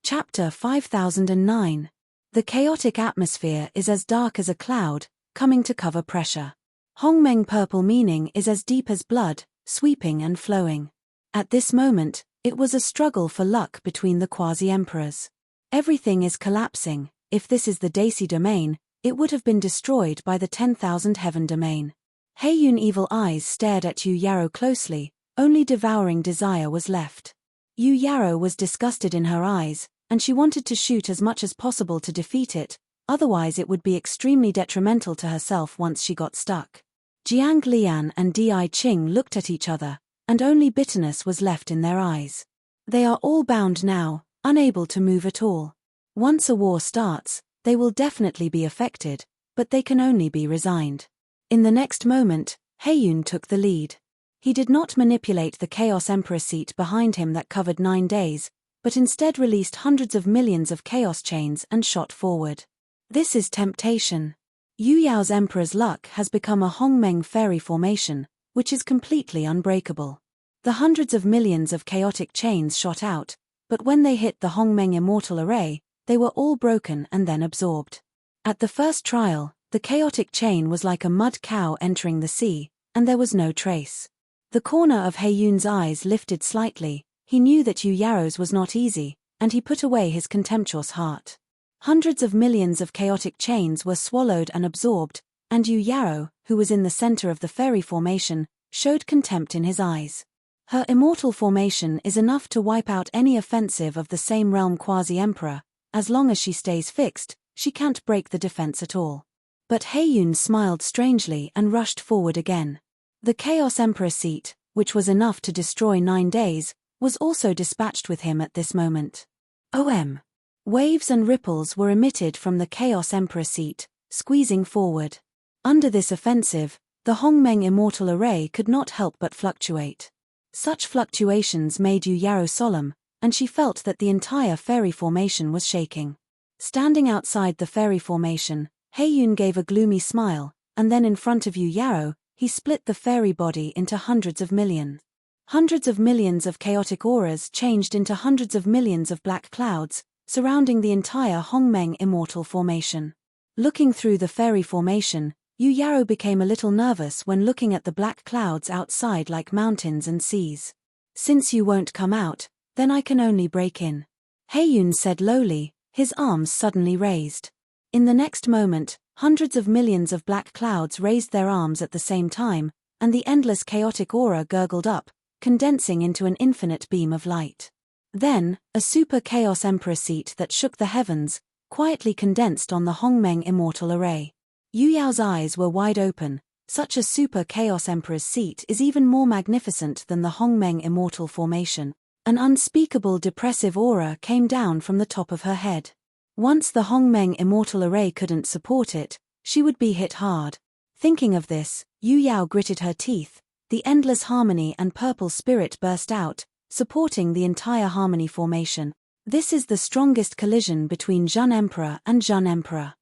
Chapter 5009. The chaotic atmosphere is as dark as a cloud, coming to cover pressure. Hongmeng purple meaning is as deep as blood, sweeping and flowing. At this moment, it was a struggle for luck between the quasi-emperors. Everything is collapsing. If this is the Daisy domain, it would have been destroyed by the 10,000 heaven domain. Heiyun evil eyes stared at Yu Yaro closely, only devouring desire was left. Yu Yaro was disgusted in her eyes, and she wanted to shoot as much as possible to defeat it, otherwise it would be extremely detrimental to herself once she got stuck. Jiang Lian and Di Qing looked at each other, and only bitterness was left in their eyes. They are all bound now, unable to move at all. Once a war starts, they will definitely be affected, but they can only be resigned. In the next moment, Heiyun took the lead. He did not manipulate the Chaos Emperor seat behind him that covered 9 days, but instead released hundreds of millions of chaos chains and shot forward. This is temptation. Yu Yao's Emperor's luck has become a Hongmeng fairy formation, which is completely unbreakable. The hundreds of millions of chaotic chains shot out, but when they hit the Hongmeng immortal array, they were all broken and then absorbed. At the first trial, the chaotic chain was like a mud cow entering the sea, and there was no trace. The corner of Heiyun's eyes lifted slightly. He knew that Yu Yaro's was not easy, and he put away his contemptuous heart. Hundreds of millions of chaotic chains were swallowed and absorbed, and Yu Yaro, who was in the center of the fairy formation, showed contempt in his eyes. Her immortal formation is enough to wipe out any offensive of the same realm quasi-emperor. As long as she stays fixed, she can't break the defense at all. But Heiyun smiled strangely and rushed forward again. The Chaos Emperor seat, which was enough to destroy 9 days, was also dispatched with him at this moment. OM. Waves and ripples were emitted from the Chaos Emperor seat, squeezing forward. Under this offensive, the Hongmeng immortal array could not help but fluctuate. Such fluctuations made Yu Yaro solemn, and she felt that the entire fairy formation was shaking. Standing outside the fairy formation, Heiyun gave a gloomy smile, and then in front of Yu Yao, he split the fairy body into hundreds of millions. Hundreds of millions of chaotic auras changed into hundreds of millions of black clouds, surrounding the entire Hongmeng immortal formation. Looking through the fairy formation, Yu Yao became a little nervous when looking at the black clouds outside like mountains and seas. "Since you won't come out, then I can only break in," Heiyun said lowly, his arms suddenly raised. In the next moment, hundreds of millions of black clouds raised their arms at the same time, and the endless chaotic aura gurgled up, condensing into an infinite beam of light. Then, a super chaos emperor seat that shook the heavens, quietly condensed on the Hongmeng immortal array. Yu Yao's eyes were wide open. Such a super chaos emperor's seat is even more magnificent than the Hongmeng immortal formation. An unspeakable depressive aura came down from the top of her head. Once the Hongmeng immortal array couldn't support it, she would be hit hard. Thinking of this, Yu Yao gritted her teeth. The endless harmony and purple spirit burst out, supporting the entire harmony formation. This is the strongest collision between Jun Emperor and Jun Emperor.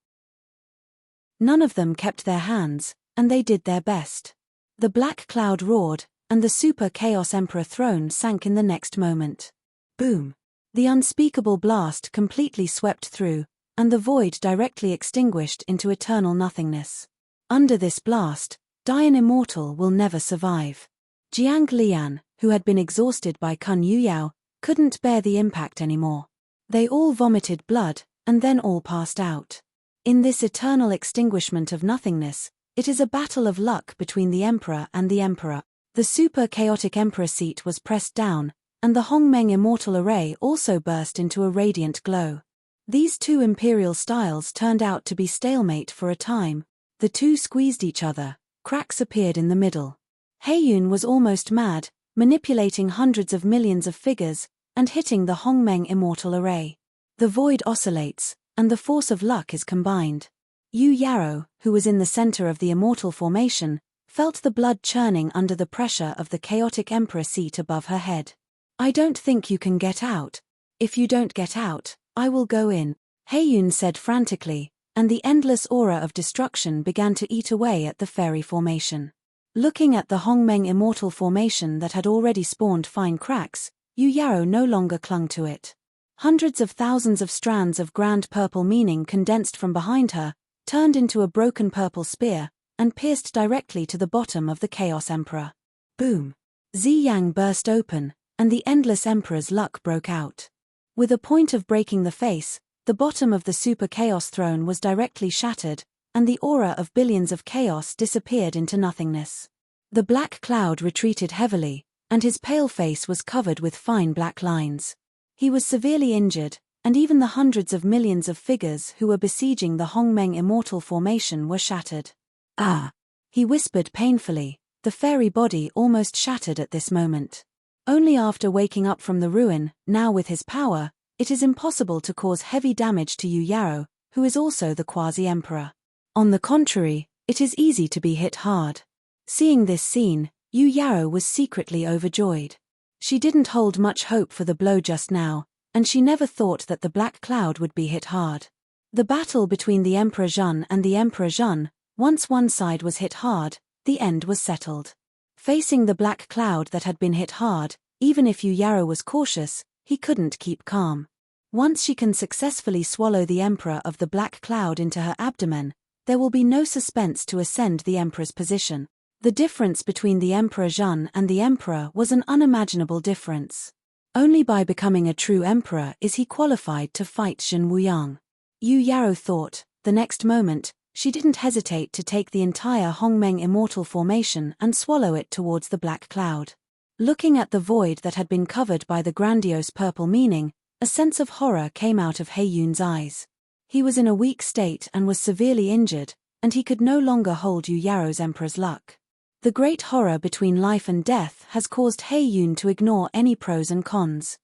None of them kept their hands, and they did their best. The black cloud roared, and the super chaos emperor throne sank in the next moment. Boom! The unspeakable blast completely swept through, and the void directly extinguished into eternal nothingness. Under this blast, Dian Immortal will never survive. Jiang Lian, who had been exhausted by Kun Yu Yao, couldn't bear the impact anymore. They all vomited blood, and then all passed out. In this eternal extinguishment of nothingness, it is a battle of luck between the Emperor and the Emperor. The super chaotic Emperor seat was pressed down, and the Hongmeng immortal array also burst into a radiant glow. These two imperial styles turned out to be stalemate for a time. The two squeezed each other. Cracks appeared in the middle. Heiyun was almost mad, manipulating hundreds of millions of figures, and hitting the Hongmeng immortal array. The void oscillates, and the force of luck is combined. Yu Yao, who was in the center of the immortal formation, felt the blood churning under the pressure of the chaotic emperor seat above her head. "I don't think you can get out. If you don't get out, I will go in," Heiyun said frantically, and the endless aura of destruction began to eat away at the fairy formation. Looking at the Hongmeng immortal formation that had already spawned fine cracks, Yu Yao no longer clung to it. Hundreds of thousands of strands of grand purple meaning condensed from behind her, turned into a broken purple spear, and pierced directly to the bottom of the Chaos Emperor. Boom! Ziyang burst open, and the endless emperor's luck broke out. With a point of breaking the face, the bottom of the super chaos throne was directly shattered, and the aura of billions of chaos disappeared into nothingness. The black cloud retreated heavily, and his pale face was covered with fine black lines. He was severely injured, and even the hundreds of millions of figures who were besieging the Hongmeng immortal formation were shattered. "Ah!" he whispered painfully, the fairy body almost shattered at this moment. Only after waking up from the ruin, now with his power, it is impossible to cause heavy damage to Yu Yao, who is also the quasi-emperor. On the contrary, it is easy to be hit hard. Seeing this scene, Yu Yao was secretly overjoyed. She didn't hold much hope for the blow just now, and she never thought that the black cloud would be hit hard. The battle between the Emperor Jun and the Emperor Jun, once one side was hit hard, the end was settled. Facing the black cloud that had been hit hard, even if Yu Yao was cautious, he couldn't keep calm. Once she can successfully swallow the Emperor of the black cloud into her abdomen, there will be no suspense to ascend the Emperor's position. The difference between the Emperor Jun and the Emperor was an unimaginable difference. Only by becoming a true Emperor is he qualified to fight Jin Wuyang. Yu Yao thought. The next moment, she didn't hesitate to take the entire Hongmeng immortal formation and swallow it towards the black cloud. Looking at the void that had been covered by the grandiose purple meaning, a sense of horror came out of Heiyun's eyes. He was in a weak state and was severely injured, and he could no longer hold Yu Yao's emperor's luck. The great horror between life and death has caused Heiyun to ignore any pros and cons.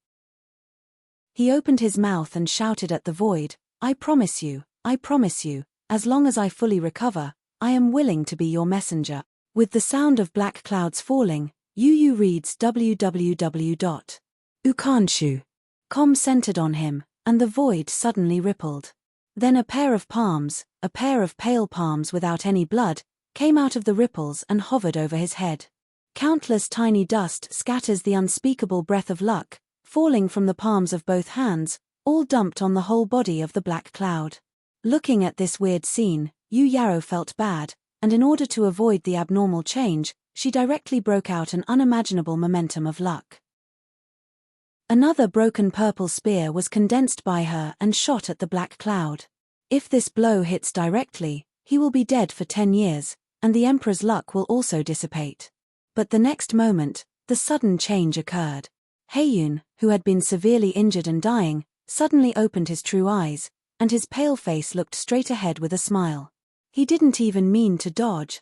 He opened his mouth and shouted at the void, I promise you, as long as I fully recover, I am willing to be your messenger." With the sound of black clouds falling, Yu Yu reads www.ukanshu. calm centered on him, and the void suddenly rippled. Then a pair of palms, a pair of pale palms without any blood, came out of the ripples and hovered over his head. Countless tiny dust scatters the unspeakable breath of luck, falling from the palms of both hands, all dumped on the whole body of the black cloud. Looking at this weird scene, Yu Yarrow felt bad, and in order to avoid the abnormal change, she directly broke out an unimaginable momentum of luck. Another broken purple spear was condensed by her and shot at the black cloud. If this blow hits directly, he will be dead for 10 years, and the Emperor's luck will also dissipate. But the next moment, the sudden change occurred. Heiyun, who had been severely injured and dying, suddenly opened his true eyes, and his pale face looked straight ahead with a smile. He didn't even mean to dodge.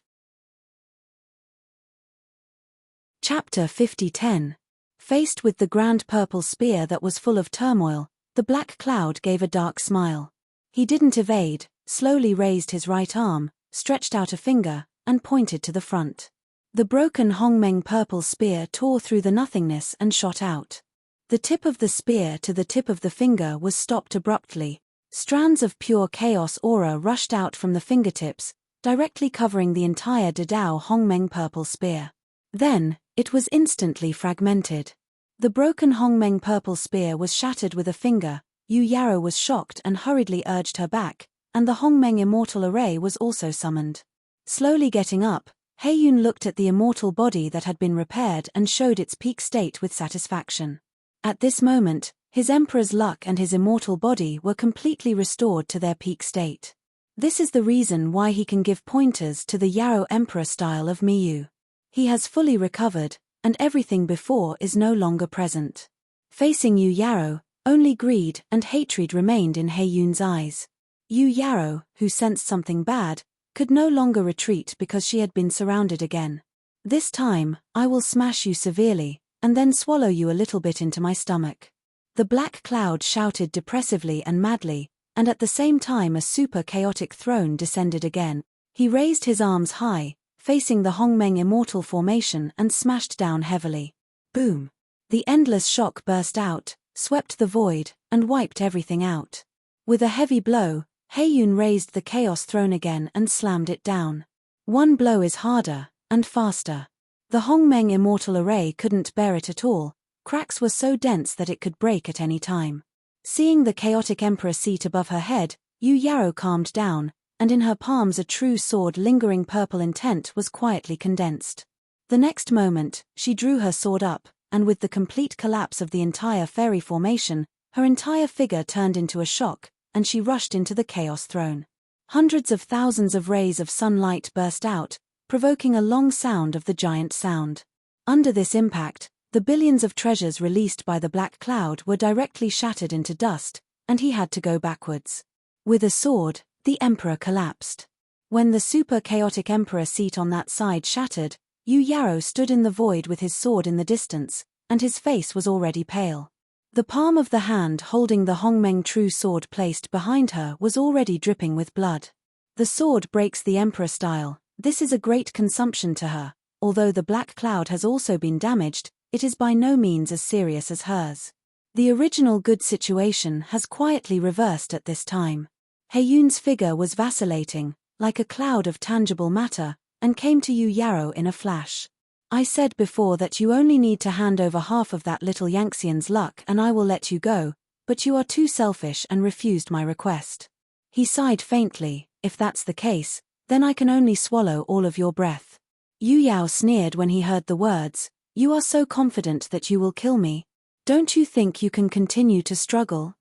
Chapter 50:10. Faced with the grand purple spear that was full of turmoil, the black cloud gave a dark smile. He didn't evade, slowly raised his right arm, stretched out a finger, and pointed to the front. The broken Hongmeng purple spear tore through the nothingness and shot out. The tip of the spear to the tip of the finger was stopped abruptly. Strands of pure chaos aura rushed out from the fingertips, directly covering the entire Dadao Hongmeng purple spear. Then, it was instantly fragmented. The broken Hongmeng purple spear was shattered with a finger. Yu Yarrow was shocked and hurriedly urged her back, and the Hongmeng immortal array was also summoned. Slowly getting up, Heiyun looked at the immortal body that had been repaired and showed its peak state with satisfaction. At this moment, his Emperor's luck and his immortal body were completely restored to their peak state. This is the reason why he can give pointers to the Yarrow Emperor style of Miyu. He has fully recovered, and everything before is no longer present. Facing Yu Yarrow, only greed and hatred remained in Heiyun's eyes. Yu Yarrow, who sensed something bad, could no longer retreat because she had been surrounded again. This time, I will smash you severely, and then swallow you a little bit into my stomach. The black cloud shouted depressively and madly, and at the same time a super chaotic throne descended again. He raised his arms high, facing the Hongmeng immortal formation and smashed down heavily. Boom! The endless shock burst out, swept the void, and wiped everything out. With a heavy blow, Heiyun raised the Chaos Throne again and slammed it down. One blow is harder, and faster. The Hongmeng immortal array couldn't bear it at all. Cracks were so dense that it could break at any time. Seeing the chaotic Emperor seat above her head, Yu Yarrow calmed down, and in her palms a true sword lingering purple intent was quietly condensed. The next moment, she drew her sword up, and with the complete collapse of the entire fairy formation, her entire figure turned into a shock, and she rushed into the Chaos Throne. Hundreds of thousands of rays of sunlight burst out, provoking a long sound of the giant sound. Under this impact, the billions of treasures released by the black cloud were directly shattered into dust, and he had to go backwards. With a sword, the Emperor collapsed. When the super chaotic Emperor seat on that side shattered, Yu Yarrow stood in the void with his sword in the distance, and his face was already pale. The palm of the hand holding the Hongmeng true sword placed behind her was already dripping with blood. The sword breaks the Emperor style. This is a great consumption to her. Although the black cloud has also been damaged, it is by no means as serious as hers. The original good situation has quietly reversed at this time. Heiyun's figure was vacillating, like a cloud of tangible matter, and came to Yu Yarrow in a flash. I said before that you only need to hand over half of that little Yanxian's luck and I will let you go, but you are too selfish and refused my request. He sighed faintly. If that's the case, then I can only swallow all of your breath. Yu Yao sneered when he heard the words. You are so confident that you will kill me. Don't you think you can continue to struggle?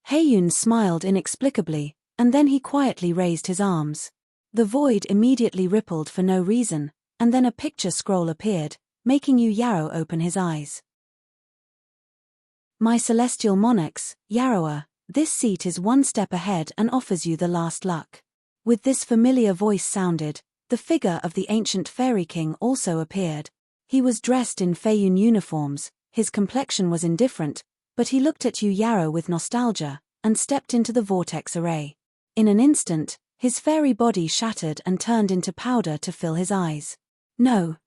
Heiyun smiled inexplicably, and then he quietly raised his arms. The void immediately rippled for no reason, and then a picture scroll appeared, making Yu Yarrow open his eyes. My celestial monarchs, Yarrower, this seat is one step ahead and offers you the last luck. With this familiar voice sounded, the figure of the ancient fairy king also appeared. He was dressed in Feiyun uniforms, his complexion was indifferent, but he looked at Yu Yarrow with nostalgia, and stepped into the vortex array. In an instant, his fairy body shattered and turned into powder to fill his eyes. No,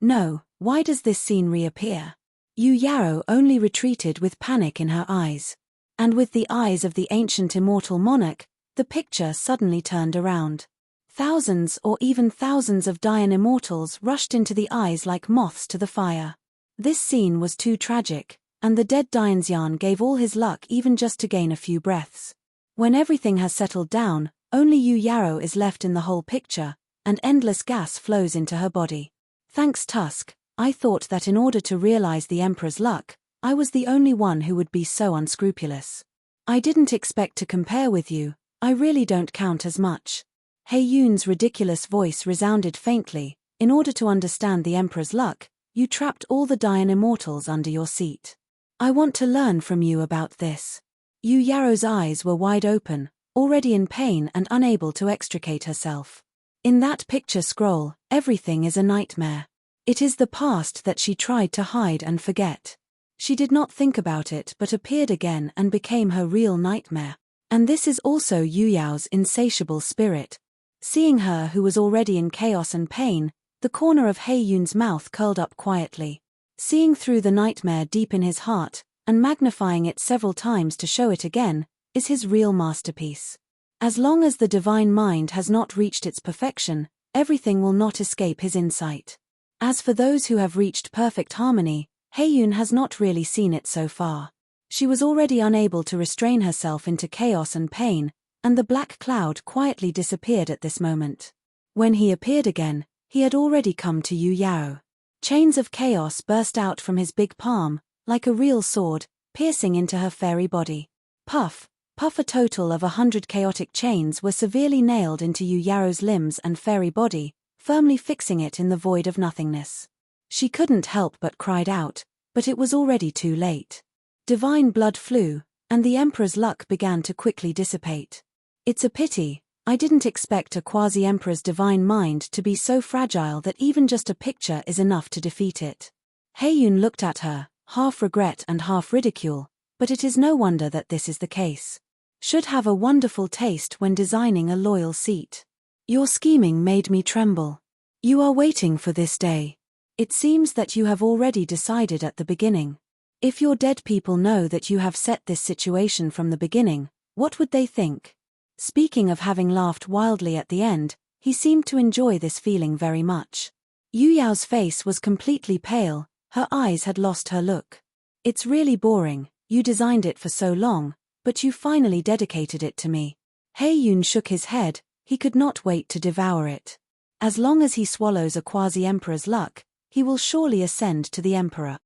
why does this scene reappear? Yu Yarrow only retreated with panic in her eyes. And with the eyes of the ancient immortal monarch, the picture suddenly turned around. Thousands or even thousands of Dayan immortals rushed into the eyes like moths to the fire. This scene was too tragic, and the dead Dayanxian gave all his luck even just to gain a few breaths. When everything has settled down, only Yu Yarrow is left in the whole picture, and endless gas flows into her body. Thanks Tusk, I thought that in order to realize the Emperor's luck, I was the only one who would be so unscrupulous. I didn't expect to compare with you, I really don't count as much. Heiyun's ridiculous voice resounded faintly. In order to understand the Emperor's luck, you trapped all the Dayan immortals under your seat. I want to learn from you about this. Yu Yarrow's eyes were wide open, already in pain and unable to extricate herself. In that picture scroll, everything is a nightmare. It is the past that she tried to hide and forget. She did not think about it but appeared again and became her real nightmare. And this is also Yu Yao's insatiable spirit. Seeing her who was already in chaos and pain, the corner of Heiyun's mouth curled up quietly. Seeing through the nightmare deep in his heart, and magnifying it several times to show it again, is his real masterpiece. As long as the divine mind has not reached its perfection, everything will not escape his insight. As for those who have reached perfect harmony, Heiyun has not really seen it so far. She was already unable to restrain herself into chaos and pain, and the black cloud quietly disappeared at this moment. When he appeared again, he had already come to Yu Yarrow. Chains of chaos burst out from his big palm, like a real sword, piercing into her fairy body. Puff, puff, a total of 100 chaotic chains were severely nailed into Yu Yarrow's limbs and fairy body, firmly fixing it in the void of nothingness. She couldn't help but cried out, but it was already too late. Divine blood flew, and the Emperor's luck began to quickly dissipate. It's a pity, I didn't expect a quasi-Emperor's divine mind to be so fragile that even just a picture is enough to defeat it. Heiyun looked at her, half regret and half ridicule, but it is no wonder that this is the case. Should have a wonderful taste when designing a loyal seat. Your scheming made me tremble. You are waiting for this day. It seems that you have already decided at the beginning. If your dead people know that you have set this situation from the beginning, what would they think? Speaking of having laughed wildly at the end, he seemed to enjoy this feeling very much. Yu Yao's face was completely pale, her eyes had lost her look. It's really boring, you designed it for so long, but you finally dedicated it to me. Heiyun shook his head, he could not wait to devour it. As long as he swallows a quasi-emperor's luck, he will surely ascend to the emperor.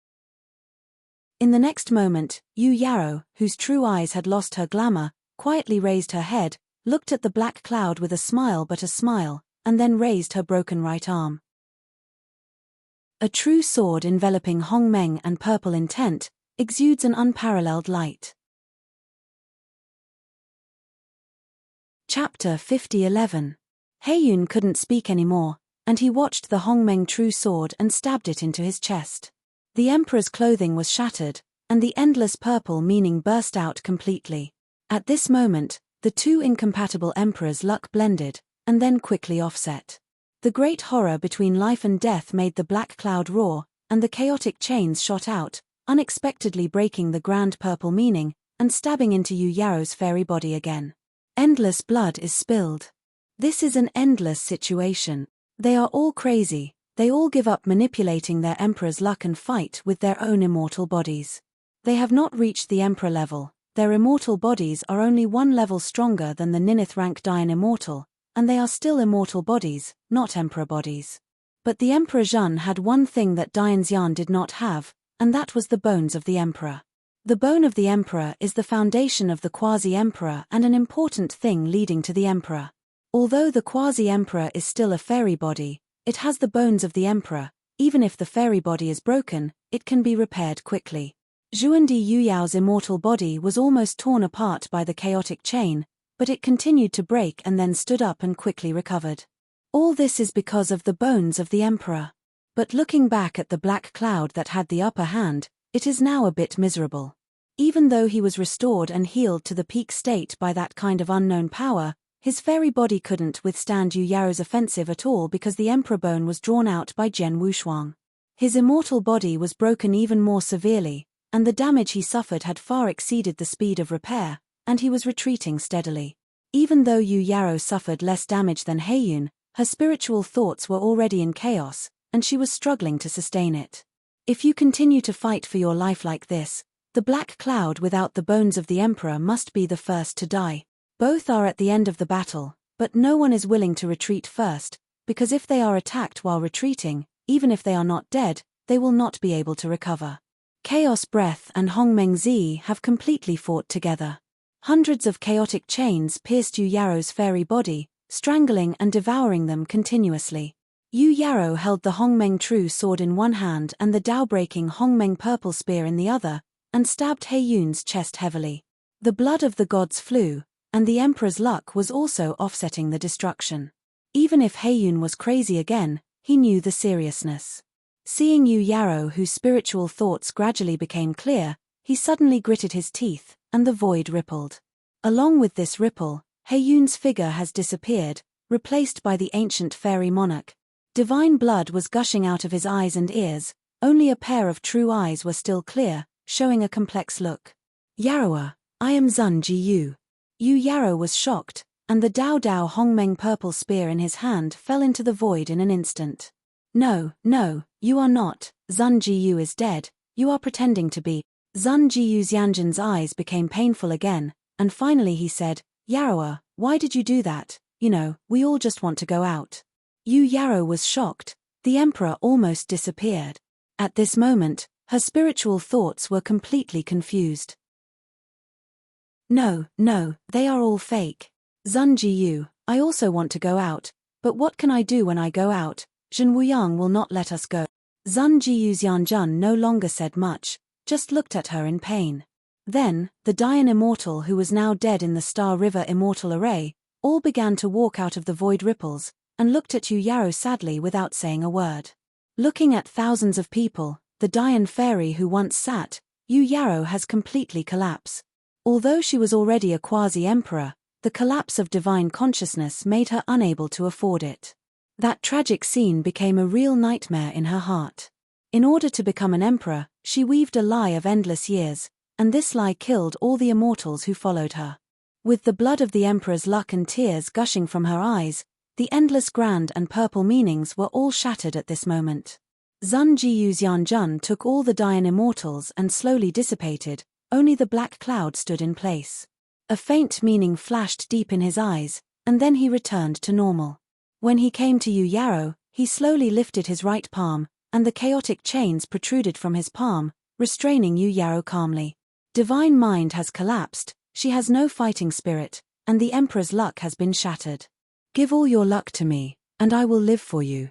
In the next moment, Yu Yarrow, whose true eyes had lost her glamour, quietly raised her head, looked at the black cloud with a smile but a smile, and then raised her broken right arm. A true sword enveloping Hongmeng and purple intent, exudes an unparalleled light. Chapter 50:11. Heiyun couldn't speak anymore, and he watched the Hongmeng true sword and stabbed it into his chest. The emperor's clothing was shattered, and the endless purple meaning burst out completely. At this moment, the two incompatible emperors' luck blended, and then quickly offset. The great horror between life and death made the black cloud roar, and the chaotic chains shot out, unexpectedly breaking the grand purple meaning, and stabbing into Yu Yarrow's fairy body again. Endless blood is spilled. This is an endless situation. They are all crazy, they all give up manipulating their emperor's luck and fight with their own immortal bodies. They have not reached the emperor level, their immortal bodies are only one level stronger than the ninth rank Dayan immortal, and they are still immortal bodies, not emperor bodies. But the Emperor Zhun had one thing that Dayanxian did not have, and that was the bones of the emperor. The bone of the emperor is the foundation of the quasi-emperor and an important thing leading to the emperor. Although the quasi-emperor is still a fairy body, it has the bones of the emperor. Even if the fairy body is broken, it can be repaired quickly. Zhuandi Yu Yao's immortal body was almost torn apart by the chaotic chain, but it continued to break and then stood up and quickly recovered. All this is because of the bones of the emperor. But looking back at the black cloud that had the upper hand, it is now a bit miserable. Even though he was restored and healed to the peak state by that kind of unknown power, his fairy body couldn't withstand Yu Yarrow's offensive at all because the emperor bone was drawn out by Zhen Wushuang. His immortal body was broken even more severely, and the damage he suffered had far exceeded the speed of repair, and he was retreating steadily. Even though Yu Yaro suffered less damage than Heiyun, her spiritual thoughts were already in chaos, and she was struggling to sustain it. If you continue to fight for your life like this, the black cloud without the bones of the emperor must be the first to die. Both are at the end of the battle, but no one is willing to retreat first, because if they are attacked while retreating, even if they are not dead, they will not be able to recover. Chaos Breath and Hongmeng-Zi have completely fought together. Hundreds of chaotic chains pierced Yu Yaro's fairy body, strangling and devouring them continuously. Yu Yaro held the Hongmeng True Sword in one hand and the Dao-breaking Hongmeng Purple Spear in the other, and stabbed Heiyun's chest heavily. The blood of the gods flew, and the emperor's luck was also offsetting the destruction. Even if Heiyun was crazy again, he knew the seriousness. Seeing Yu Yaro, whose spiritual thoughts gradually became clear, he suddenly gritted his teeth, and the void rippled. Along with this ripple, Heiyun's figure has disappeared, replaced by the ancient fairy monarch. Divine blood was gushing out of his eyes and ears, only a pair of true eyes were still clear, showing a complex look. Yaroa, I am Zun Jiyu. Yu Yaro was shocked, and the Dao Dao Hongmeng Purple Spear in his hand fell into the void in an instant. No, you are not. Zun Jiyu is dead. You are pretending to be. Zun Jiyu's Yanjin's eyes became painful again, and finally he said, Yaroa, why did you do that? We all just want to go out. Yu Yaro was shocked. The emperor almost disappeared. At this moment, her spiritual thoughts were completely confused. No, they are all fake. Zun Jiyu, I also want to go out, but what can I do when I go out? Zhen Wuyang will not let us go. Zun Jiyu's Yanjun no longer said much, just looked at her in pain. Then, the Dian Immortal, who was now dead in the Star River Immortal Array, all began to walk out of the void ripples, and looked at Yu Yaro sadly without saying a word. Looking at thousands of people, the Dian fairy who once sat, Yu Yaro has completely collapsed. Although she was already a quasi-emperor, the collapse of divine consciousness made her unable to afford it. That tragic scene became a real nightmare in her heart. In order to become an emperor, she weaved a lie of endless years, and this lie killed all the immortals who followed her. With the blood of the emperor's luck and tears gushing from her eyes, the endless grand and purple meanings were all shattered at this moment. Zun Jiyu's Yanjun took all the Dian immortals and slowly dissipated, only the black cloud stood in place. A faint meaning flashed deep in his eyes, and then he returned to normal. When he came to Yu Yaro, he slowly lifted his right palm, and the chaotic chains protruded from his palm, restraining Yu Yaro calmly. Divine mind has collapsed, she has no fighting spirit, and the emperor's luck has been shattered. Give all your luck to me, and I will live for you.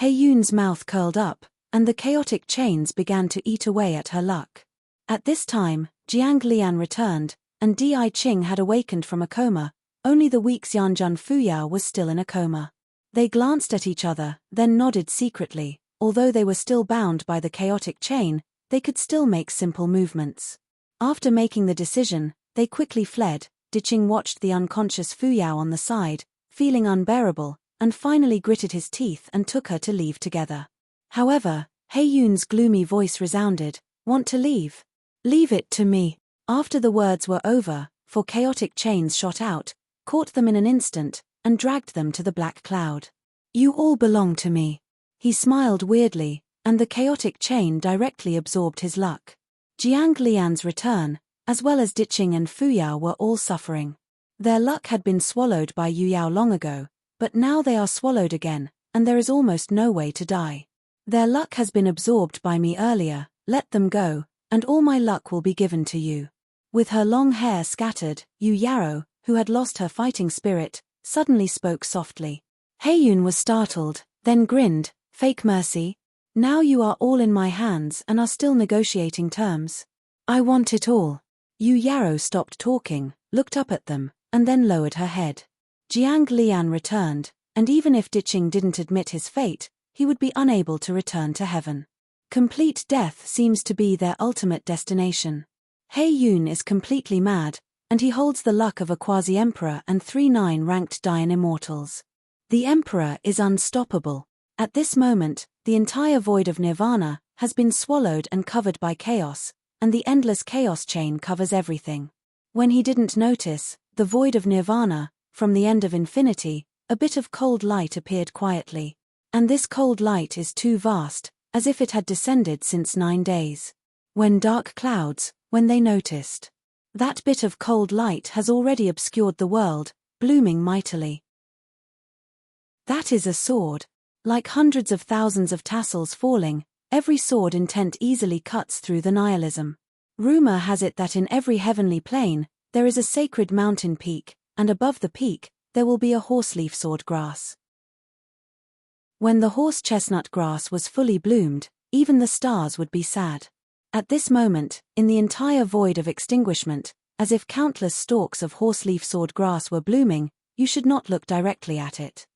Heiyun's mouth curled up, and the chaotic chains began to eat away at her luck. At this time, Jiang Lian returned, and Di Qing had awakened from a coma, only the weak Xianjun Fuyao was still in a coma. They glanced at each other, then nodded secretly. Although they were still bound by the chaotic chain, they could still make simple movements. After making the decision, they quickly fled. Diqing watched the unconscious Fuyao on the side, feeling unbearable, and finally gritted his teeth and took her to leave together. However, Heiyun's gloomy voice resounded, "Want to leave? Leave it to me." After the words were over, four chaotic chains shot out, caught them in an instant, and dragged them to the black cloud. You all belong to me. He smiled weirdly, and the chaotic chain directly absorbed his luck. Jiang Lian's return, as well as Diqing and Fuyao, were all suffering. Their luck had been swallowed by Yu Yao long ago, but now they are swallowed again, and there is almost no way to die. Their luck has been absorbed by me earlier, let them go, and all my luck will be given to you. With her long hair scattered, Yu Yaro, who had lost her fighting spirit, suddenly spoke softly. Heiyun was startled, then grinned, "Fake mercy? Now you are all in my hands and are still negotiating terms. I want it all." Yu Yaro stopped talking, looked up at them, and then lowered her head. Jiang Lian returned, and even if Diqing didn't admit his fate, he would be unable to return to heaven. Complete death seems to be their ultimate destination. Heiyun is completely mad, and he holds the luck of a quasi-emperor and 3 9-ranked Dian immortals. The emperor is unstoppable. At this moment, the entire void of nirvana has been swallowed and covered by chaos, and the endless chaos chain covers everything. When he didn't notice, the void of nirvana, from the end of infinity, a bit of cold light appeared quietly. And this cold light is too vast, as if it had descended since 9 days. When dark clouds, when they noticed. That bit of cold light has already obscured the world, blooming mightily. That is a sword. Like hundreds of thousands of tassels falling, every sword intent easily cuts through the nihilism. Rumor has it that in every heavenly plane, there is a sacred mountain peak, and above the peak, there will be a horseleaf sword grass. When the horse chestnut grass was fully bloomed, even the stars would be sad. At this moment, in the entire void of extinguishment, as if countless stalks of horseleaf sword grass were blooming, you should not look directly at it.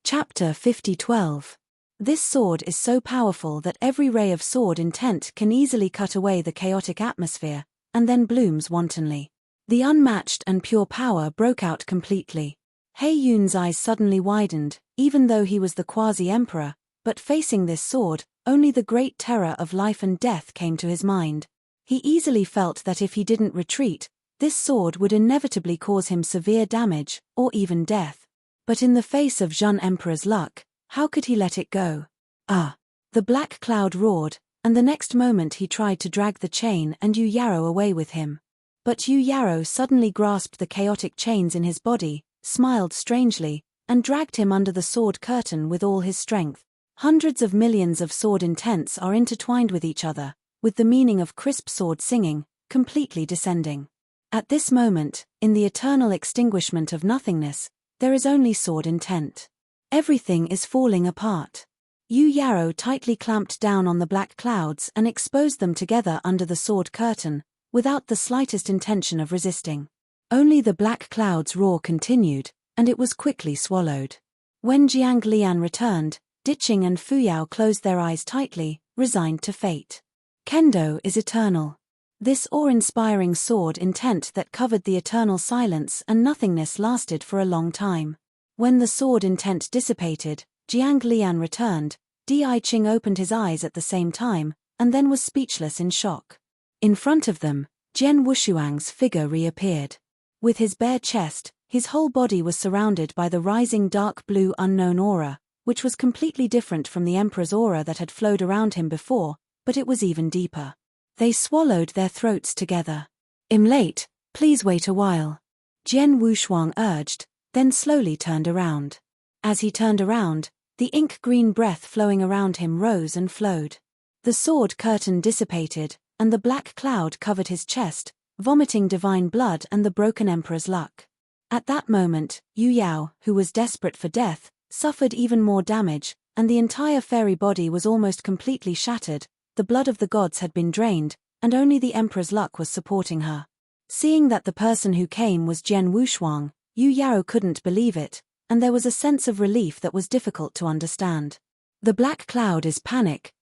Chapter 50:12. This sword is so powerful that every ray of sword intent can easily cut away the chaotic atmosphere, and then blooms wantonly. The unmatched and pure power broke out completely. He-Yun's eyes suddenly widened, even though he was the quasi-emperor, but facing this sword, only the great terror of life and death came to his mind. He easily felt that if he didn't retreat, this sword would inevitably cause him severe damage, or even death. But in the face of Jun Emperor's luck, how could he let it go? Ah! The black cloud roared, and the next moment he tried to drag the chain and Yu Yarrow away with him. But Yu Yarrow suddenly grasped the chaotic chains in his body, smiled strangely, and dragged him under the sword curtain with all his strength. Hundreds of millions of sword intents are intertwined with each other, with the meaning of crisp sword singing, completely descending. At this moment, in the eternal extinguishment of nothingness, there is only sword intent. Everything is falling apart. Yu Yarrow tightly clamped down on the black clouds and exposed them together under the sword curtain, without the slightest intention of resisting. Only the black cloud's roar continued, and it was quickly swallowed. When Jiang Lian returned, Diqing and Fuyao closed their eyes tightly, resigned to fate. Kendo is eternal. This awe-inspiring sword intent that covered the eternal silence and nothingness lasted for a long time. When the sword intent dissipated, Jiang Lian returned, Di Qing opened his eyes at the same time, and then was speechless in shock. In front of them, Jian Wushuang's figure reappeared. With his bare chest, his whole body was surrounded by the rising dark blue unknown aura, which was completely different from the Emperor's aura that had flowed around him before, but it was even deeper. They swallowed their throats together. "I'm late, please wait a while," Jian Wushuang urged, then slowly turned around. As he turned around, the ink-green breath flowing around him rose and flowed. The sword curtain dissipated, and the black cloud covered his chest, vomiting divine blood and the broken Emperor's luck. At that moment, Yu Yao, who was desperate for death, suffered even more damage, and the entire fairy body was almost completely shattered. The blood of the gods had been drained, and only the Emperor's luck was supporting her. Seeing that the person who came was Jian Wushuang, Yu Yarrow couldn't believe it, and there was a sense of relief that was difficult to understand. The black cloud is panic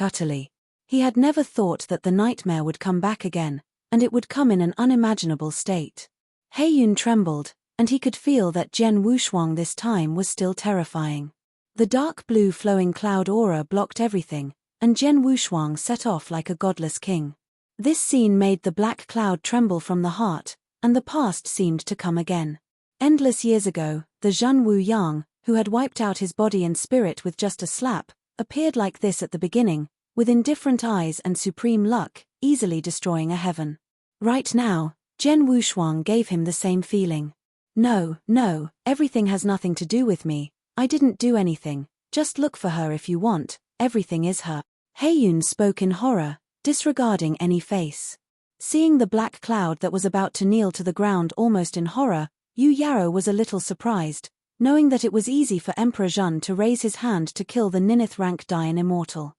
utterly. He had never thought that the nightmare would come back again, and it would come in an unimaginable state. He-Yun trembled, and he could feel that Jian Wushuang this time was still terrifying. The dark blue flowing cloud aura blocked everything, and Jian Wushuang set off like a godless king. This scene made the black cloud tremble from the heart, and the past seemed to come again. Endless years ago, the Zhen Wu Yang, who had wiped out his body and spirit with just a slap, appeared like this at the beginning, with indifferent eyes and supreme luck, easily destroying a heaven. Right now, Jian Wushuang gave him the same feeling. No, everything has nothing to do with me, I didn't do anything, just look for her if you want, everything is her. He-Yun spoke in horror, disregarding any face. Seeing the black cloud that was about to kneel to the ground almost in horror, Yu Yarrow was a little surprised, knowing that it was easy for Emperor Zhun to raise his hand to kill the ninth rank Dayan immortal.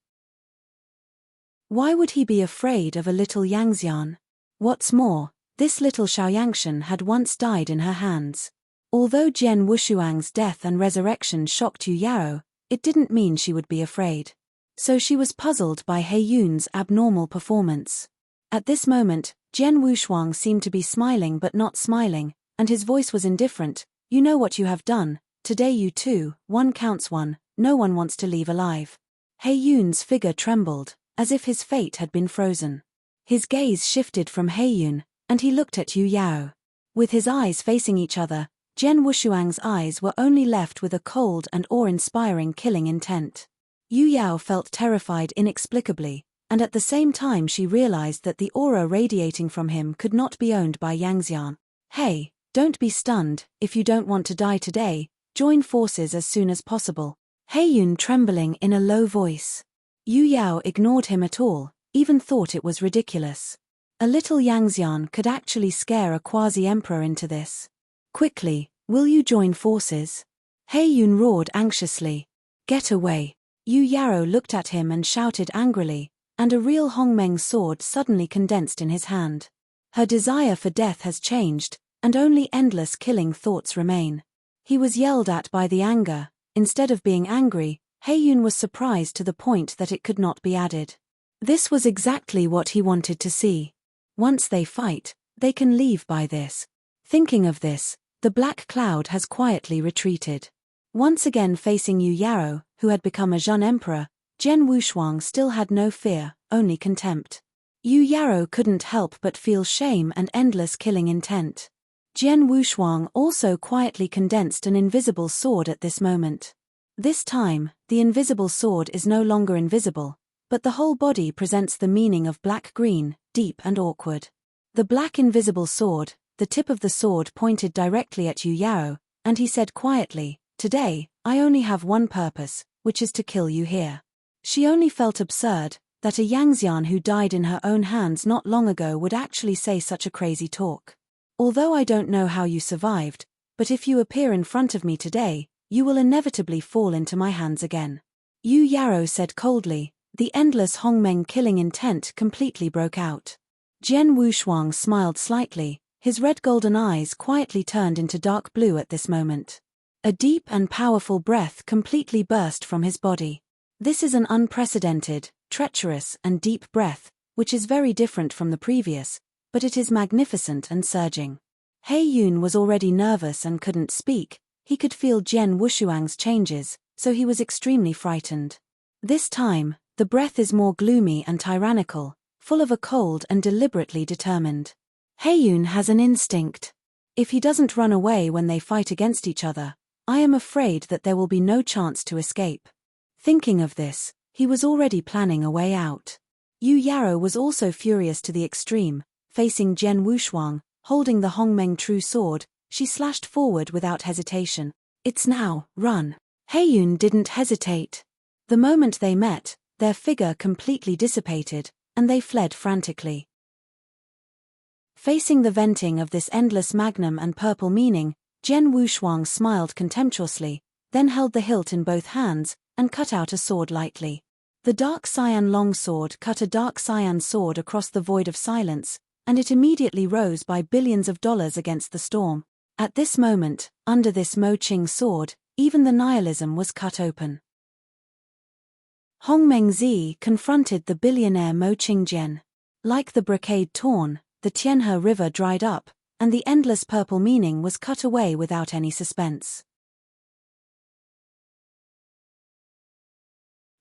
Why would he be afraid of a little Yangxian? What's more, this little Xiaoyangshan had once died in her hands. Although Jian Wushuang's death and resurrection shocked Yu Yarrow, it didn't mean she would be afraid. So she was puzzled by He-Yun's abnormal performance. At this moment, Jian Wushuang seemed to be smiling but not smiling, and his voice was indifferent. "You know what you have done, today you too, one counts one, no one wants to leave alive." Heiyun's figure trembled, as if his fate had been frozen. His gaze shifted from Heiyun, and he looked at Yu Yao. With his eyes facing each other, Jian Wushuang's eyes were only left with a cold and awe-inspiring killing intent. Yu Yao felt terrified inexplicably, and at the same time she realized that the aura radiating from him could not be owned by Yangxian. Hey, don't be stunned. If you don't want to die today, join forces as soon as possible. Heiyun trembling in a low voice. Yu Yao ignored him at all, even thought it was ridiculous. A little Yangxian could actually scare a quasi-emperor into this. Quickly, will you join forces? Heiyun roared anxiously. Get away. Yu Yao looked at him and shouted angrily, and a real Hongmeng sword suddenly condensed in his hand. Her desire for death has changed, and only endless killing thoughts remain. He was yelled at by the anger. Instead of being angry, Heiyun was surprised to the point that it could not be added. This was exactly what he wanted to see. Once they fight, they can leave by this. Thinking of this, the black cloud has quietly retreated. Once again facing Yu Yao, who had become a Zhen emperor, Jian Wushuang still had no fear, only contempt. Yu Yao couldn't help but feel shame and endless killing intent. Jian Wushuang also quietly condensed an invisible sword at this moment. This time, the invisible sword is no longer invisible, but the whole body presents the meaning of black-green, deep and awkward. The black invisible sword, the tip of the sword pointed directly at Yu Yao, and he said quietly, "Today, I only have one purpose, which is to kill you here." She only felt absurd that a Yangxian who died in her own hands not long ago would actually say such a crazy talk. "Although I don't know how you survived, but if you appear in front of me today, you will inevitably fall into my hands again." Yu Yao said coldly. The endless Hongmeng killing intent completely broke out. Jian Wushuang smiled slightly, his red-golden eyes quietly turned into dark blue at this moment. A deep and powerful breath completely burst from his body. This is an unprecedented, treacherous and deep breath, which is very different from the previous, but it is magnificent and surging. Heiyun was already nervous and couldn't speak. He could feel Jian Wushuang's changes, so he was extremely frightened. This time, the breath is more gloomy and tyrannical, full of a cold and deliberately determined. Heiyun has an instinct. If he doesn't run away when they fight against each other, I am afraid that there will be no chance to escape. Thinking of this, he was already planning a way out. Yu Yao was also furious to the extreme, facing Jian Wushuang, holding the Hongmeng true sword, she slashed forward without hesitation. "It's now, run." Heiyun didn't hesitate. The moment they met, their figure completely dissipated, and they fled frantically. Facing the venting of this endless magnum and purple meaning, Jian Wushuang smiled contemptuously, then held the hilt in both hands, and cut out a sword lightly. The dark cyan longsword cut a dark cyan sword across the void of silence, and it immediately rose by billions of dollars against the storm. At this moment, under this Mo Qing sword, even the nihilism was cut open. Hongmeng Zi confronted the billionaire Mo Qingjian. Like the brocade torn, the Tianhe River dried up, and the endless purple meaning was cut away without any suspense.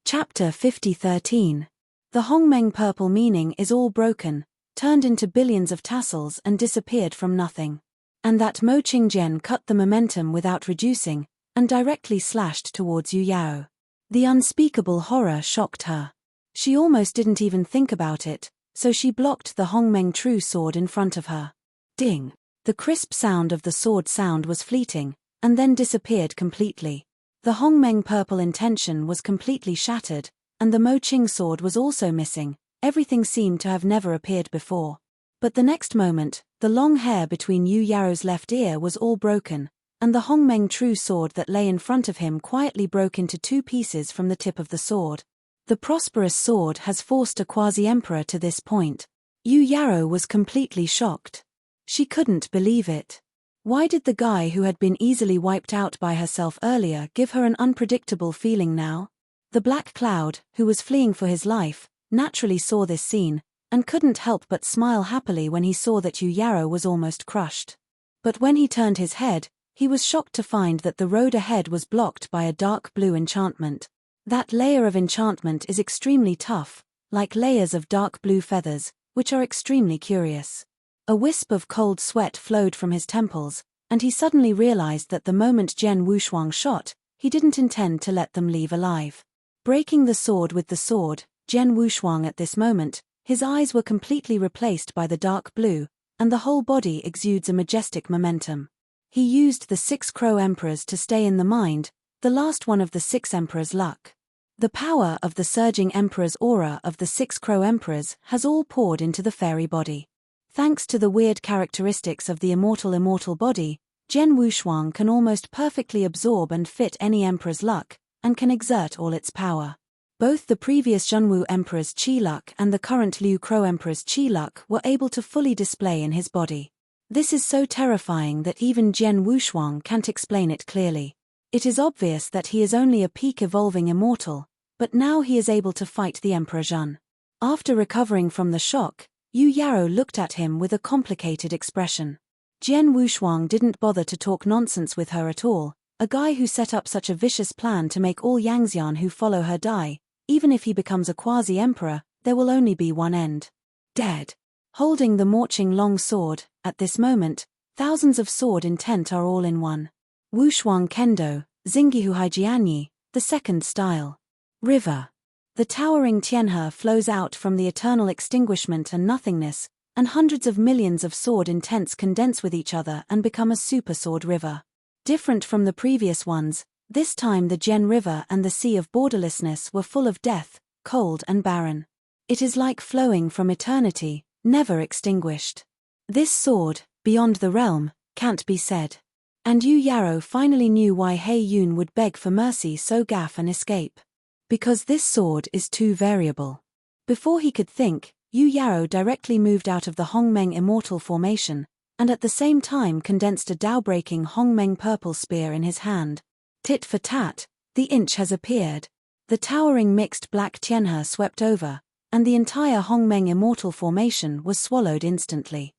Chapter 50:13. The Hongmeng purple meaning is all broken, turned into billions of tassels and disappeared from nothing. And that Mo Qingjian cut the momentum without reducing, and directly slashed towards Yu Yao. The unspeakable horror shocked her. She almost didn't even think about it, so she blocked the Hongmeng true sword in front of her. Ding! The crisp sound of the sword sound was fleeting, and then disappeared completely. The Hongmeng purple intention was completely shattered, and the Mo Qing sword was also missing. Everything seemed to have never appeared before. But the next moment, the long hair between Yu Yao's left ear was all broken, and the Hongmeng true sword that lay in front of him quietly broke into two pieces from the tip of the sword. The prosperous sword has forced a quasi-emperor to this point. Yu Yao was completely shocked. She couldn't believe it. Why did the guy who had been easily wiped out by herself earlier give her an unpredictable feeling now? The Black Cloud, who was fleeing for his life, naturally saw this scene, and couldn't help but smile happily when he saw that Yu Yao was almost crushed. But when he turned his head, he was shocked to find that the road ahead was blocked by a dark blue enchantment. That layer of enchantment is extremely tough, like layers of dark blue feathers, which are extremely curious. A wisp of cold sweat flowed from his temples, and he suddenly realized that the moment Jian Wushuang shot, he didn't intend to let them leave alive. Breaking the sword with the sword, Jian Wushuang at this moment, his eyes were completely replaced by the dark blue, and the whole body exudes a majestic momentum. He used the 6 Crow Emperors to stay in the mind, the last one of the 6 Emperors' luck. The power of the surging Emperor's aura of the 6 Crow Emperors has all poured into the fairy body. Thanks to the weird characteristics of the immortal body, Jian Wushuang can almost perfectly absorb and fit any emperor's luck, and can exert all its power. Both the previous Zhenwu Emperor's Qi luck and the current Liu Crow Emperor's Qi luck were able to fully display in his body. This is so terrifying that even Jian Wushuang can't explain it clearly. It is obvious that he is only a peak evolving immortal, but now he is able to fight the Emperor Zhen. After recovering from the shock, Yu Yaro looked at him with a complicated expression. Jian Wushuang didn't bother to talk nonsense with her at all. A guy who set up such a vicious plan to make all Yangxian who follow her die, even if he becomes a quasi-emperor, there will only be one end. Dead. Holding the marching long sword, at this moment, thousands of sword intent are all in one. Wushuang Kendo, Xingyihu Haijianyi, the second style. River. The towering Tianhe flows out from the eternal extinguishment and nothingness, and hundreds of millions of sword intents condense with each other and become a super sword river. Different from the previous ones, this time the Jian River and the Sea of Borderlessness were full of death, cold and barren. It is like flowing from eternity, never extinguished. This sword, beyond the realm, can't be said. And Yu Yaro finally knew why He Yun would beg for mercy so gaff and escape. Because this sword is too variable. Before he could think, Yu Yaro directly moved out of the Hongmeng immortal formation, and at the same time condensed a Dao-breaking Hongmeng purple spear in his hand. Tit for tat, the inch has appeared. The towering mixed black Tianhe swept over, and the entire Hongmeng immortal formation was swallowed instantly.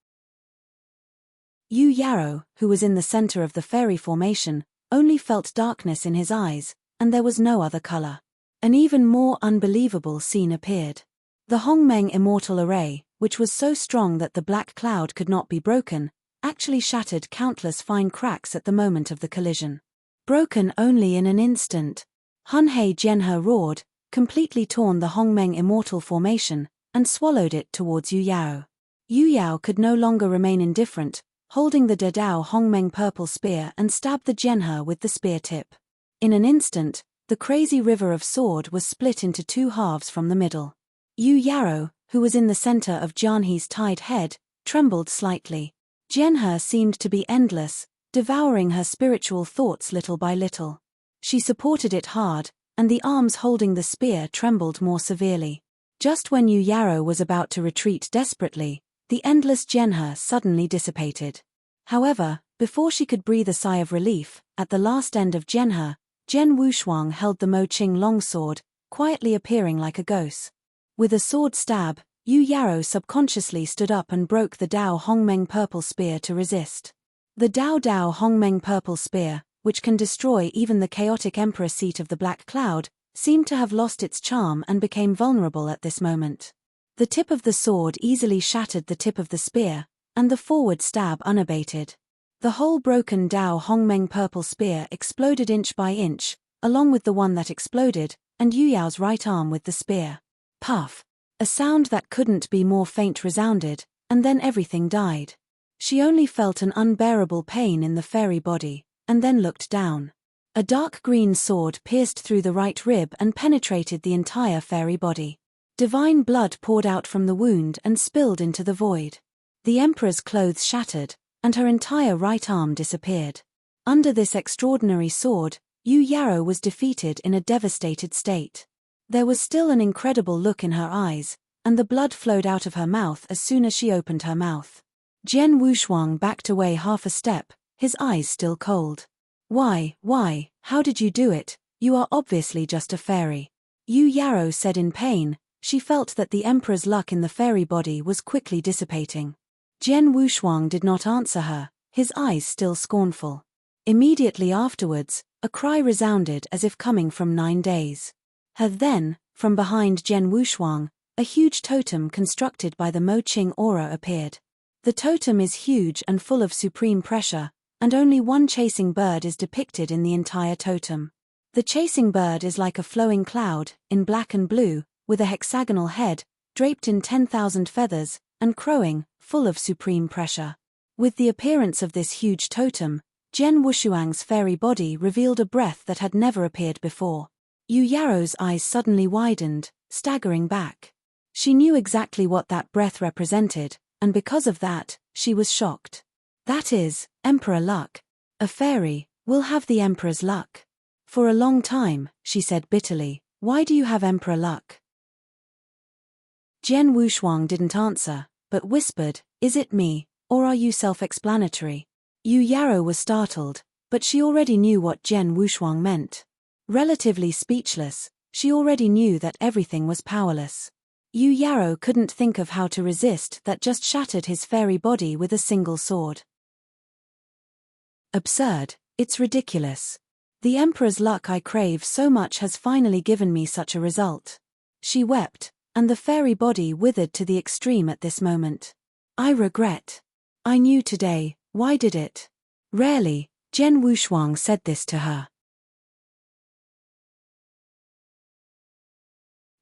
Yu Yaro, who was in the center of the fairy formation, only felt darkness in his eyes, and there was no other color. An even more unbelievable scene appeared. The Hongmeng immortal array, which was so strong that the black cloud could not be broken, actually shattered countless fine cracks at the moment of the collision. Broken only in an instant. Hunhei Jianhe roared, completely torn the Hongmeng immortal formation, and swallowed it towards Yu Yao. Yu Yao could no longer remain indifferent, holding the Dedao Hongmeng purple spear and stabbed the Jianhe with the spear tip. In an instant, the crazy river of sword was split into 2 halves from the middle. Yu Yaro, who was in the center of Jianhe's tied head, trembled slightly. Jianhe seemed to be endless, devouring her spiritual thoughts little by little. She supported it hard, and the arms holding the spear trembled more severely. Just when Yu Yaro was about to retreat desperately, the endless Jianhe suddenly dissipated. However, before she could breathe a sigh of relief, at the last end of Jianhe, Jian Wushuang held the Mo Qing longsword, quietly appearing like a ghost. With a sword stab, Yu Yaro subconsciously stood up and broke the Dao Hongmeng purple spear to resist. The Dao Hongmeng purple spear, which can destroy even the chaotic emperor seat of the black cloud, seemed to have lost its charm and became vulnerable at this moment. The tip of the sword easily shattered the tip of the spear, and the forward stab unabated. The whole broken Dao Hongmeng purple spear exploded inch by inch, along with the one that exploded, and Yu Yao's right arm with the spear. Puff! A sound that couldn't be more faint resounded, and then everything died. She only felt an unbearable pain in the fairy body, and then looked down. A dark green sword pierced through the right rib and penetrated the entire fairy body. Divine blood poured out from the wound and spilled into the void. The emperor's clothes shattered, and her entire right arm disappeared. Under this extraordinary sword, Yu Yaro was defeated in a devastated state. There was still an incredible look in her eyes, and the blood flowed out of her mouth as soon as she opened her mouth. Jian Wushuang backed away half a step, his eyes still cold. Why, how did you do it? You are obviously just a fairy. Yu Yaro said in pain. She felt that the emperor's luck in the fairy body was quickly dissipating. Jian Wushuang did not answer her, his eyes still scornful. Immediately afterwards, a cry resounded as if coming from 9 days. Then, from behind Jen Wushuang, a huge totem constructed by the Mo Qing aura appeared. The totem is huge and full of supreme pressure, and only one chasing bird is depicted in the entire totem. The chasing bird is like a flowing cloud, in black and blue, with a hexagonal head, draped in 10,000 feathers, and crowing, full of supreme pressure. With the appearance of this huge totem, Jen Wushuang's fairy body revealed a breath that had never appeared before. Yu Yaro's eyes suddenly widened, staggering back. She knew exactly what that breath represented, and because of that, she was shocked. That is, Emperor luck. A fairy will have the Emperor's luck. For a long time, she said bitterly, why do you have Emperor luck? Jen Wushuang didn't answer, but whispered, is it me, or are you self-explanatory? Yu Yaro was startled, but she already knew what Jen Wushuang meant. Relatively speechless, she already knew that everything was powerless. Yu Yaro couldn't think of how to resist that just shattered his fairy body with a single sword. Absurd, it's ridiculous. The Emperor's luck I crave so much has finally given me such a result. She wept, and the fairy body withered to the extreme at this moment. I regret. I knew today, why did it? Rarely, Jen Wushuang said this to her.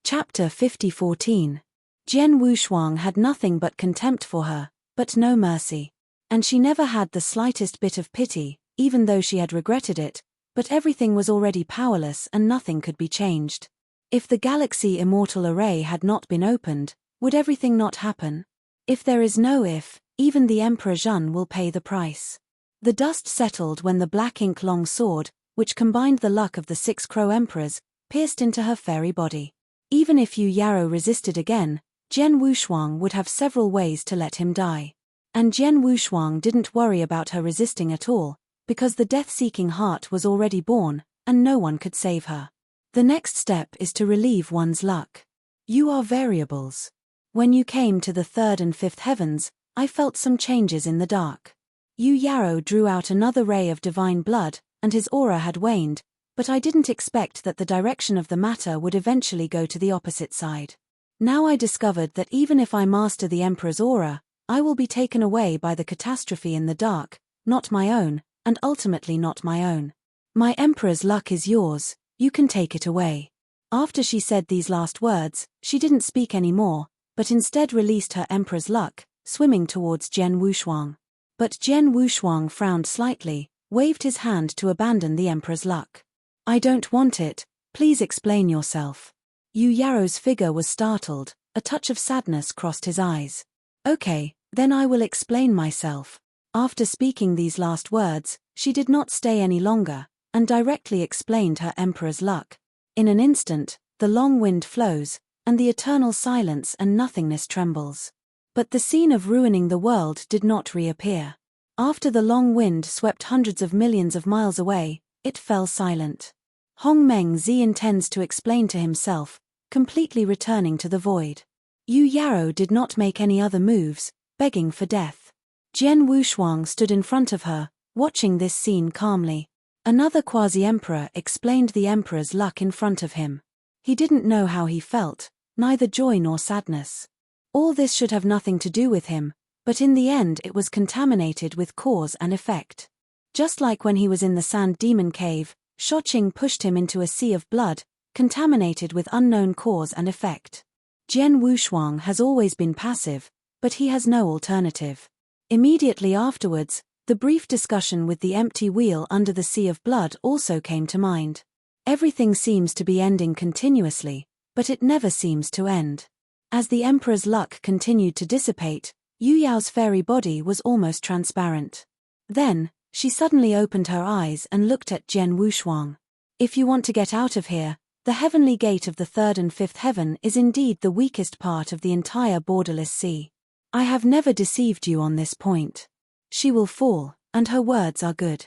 Chapter 50-14. Jen Wushuang had nothing but contempt for her, but no mercy. And she never had the slightest bit of pity, even though she had regretted it, but everything was already powerless and nothing could be changed. If the Galaxy Immortal Array had not been opened, would everything not happen? If there is no if, even the Emperor Zhun will pay the price. The dust settled when the black ink long sword, which combined the luck of the 6 Crow Emperors, pierced into her fairy body. Even if Yu Yaro resisted again, Jen Wushuang would have several ways to let him die. And Jen Wushuang didn't worry about her resisting at all, because the death-seeking heart was already born, and no one could save her. The next step is to relieve one's luck. You are variables. When you came to the 3rd and 5th heavens, I felt some changes in the dark. Yu Yaro drew out another ray of divine blood, and his aura had waned, but I didn't expect that the direction of the matter would eventually go to the opposite side. Now I discovered that even if I master the Emperor's aura, I will be taken away by the catastrophe in the dark, not my own, and ultimately not my own. My Emperor's luck is yours, you can take it away. After she said these last words, she didn't speak any more, but instead released her Emperor's luck, swimming towards Jen Wushuang. But Jen Wushuang frowned slightly, waved his hand to abandon the Emperor's luck. I don't want it, please explain yourself. Yu Yaro's figure was startled, a touch of sadness crossed his eyes. Okay, then I will explain myself. After speaking these last words, she did not stay any longer, and directly explained her Emperor's luck. In an instant, the long wind flows, and the eternal silence and nothingness trembles. But the scene of ruining the world did not reappear. After the long wind swept hundreds of millions of miles away, it fell silent. Hong Meng Zi intends to explain to himself, completely returning to the void. Yu Yaro did not make any other moves, begging for death. Jen Wushuang stood in front of her, watching this scene calmly. Another quasi-emperor explained the Emperor's luck in front of him. He didn't know how he felt, neither joy nor sadness. All this should have nothing to do with him, but in the end it was contaminated with cause and effect. Just like when he was in the Sand Demon Cave, Shoqing pushed him into a sea of blood, contaminated with unknown cause and effect. Jen Wushuang has always been passive, but he has no alternative. Immediately afterwards, the brief discussion with the empty wheel under the sea of blood also came to mind. Everything seems to be ending continuously, but it never seems to end. As the Emperor's luck continued to dissipate, Yu Yao's fairy body was almost transparent. Then, she suddenly opened her eyes and looked at Jen Wushuang. If you want to get out of here, the heavenly gate of the 3rd and 5th heaven is indeed the weakest part of the entire borderless sea. I have never deceived you on this point. She will fall, and her words are good.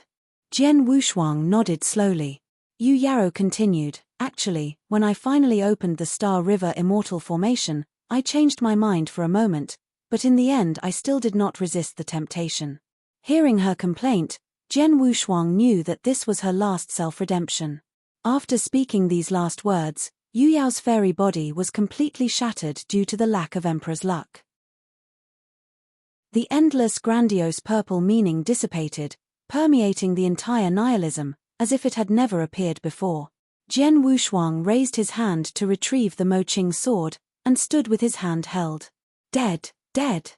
Jen Wushuang nodded slowly. Yu Yaro continued, actually, when I finally opened the Star River Immortal Formation, I changed my mind for a moment, but in the end I still did not resist the temptation. Hearing her complaint, Jen Wushuang knew that this was her last self-redemption. After speaking these last words, Yu Yao's fairy body was completely shattered due to the lack of Emperor's luck. The endless grandiose purple meaning dissipated, permeating the entire nihilism, as if it had never appeared before. Jian Wushuang raised his hand to retrieve the Mo Qing sword, and stood with his hand held. Dead, dead.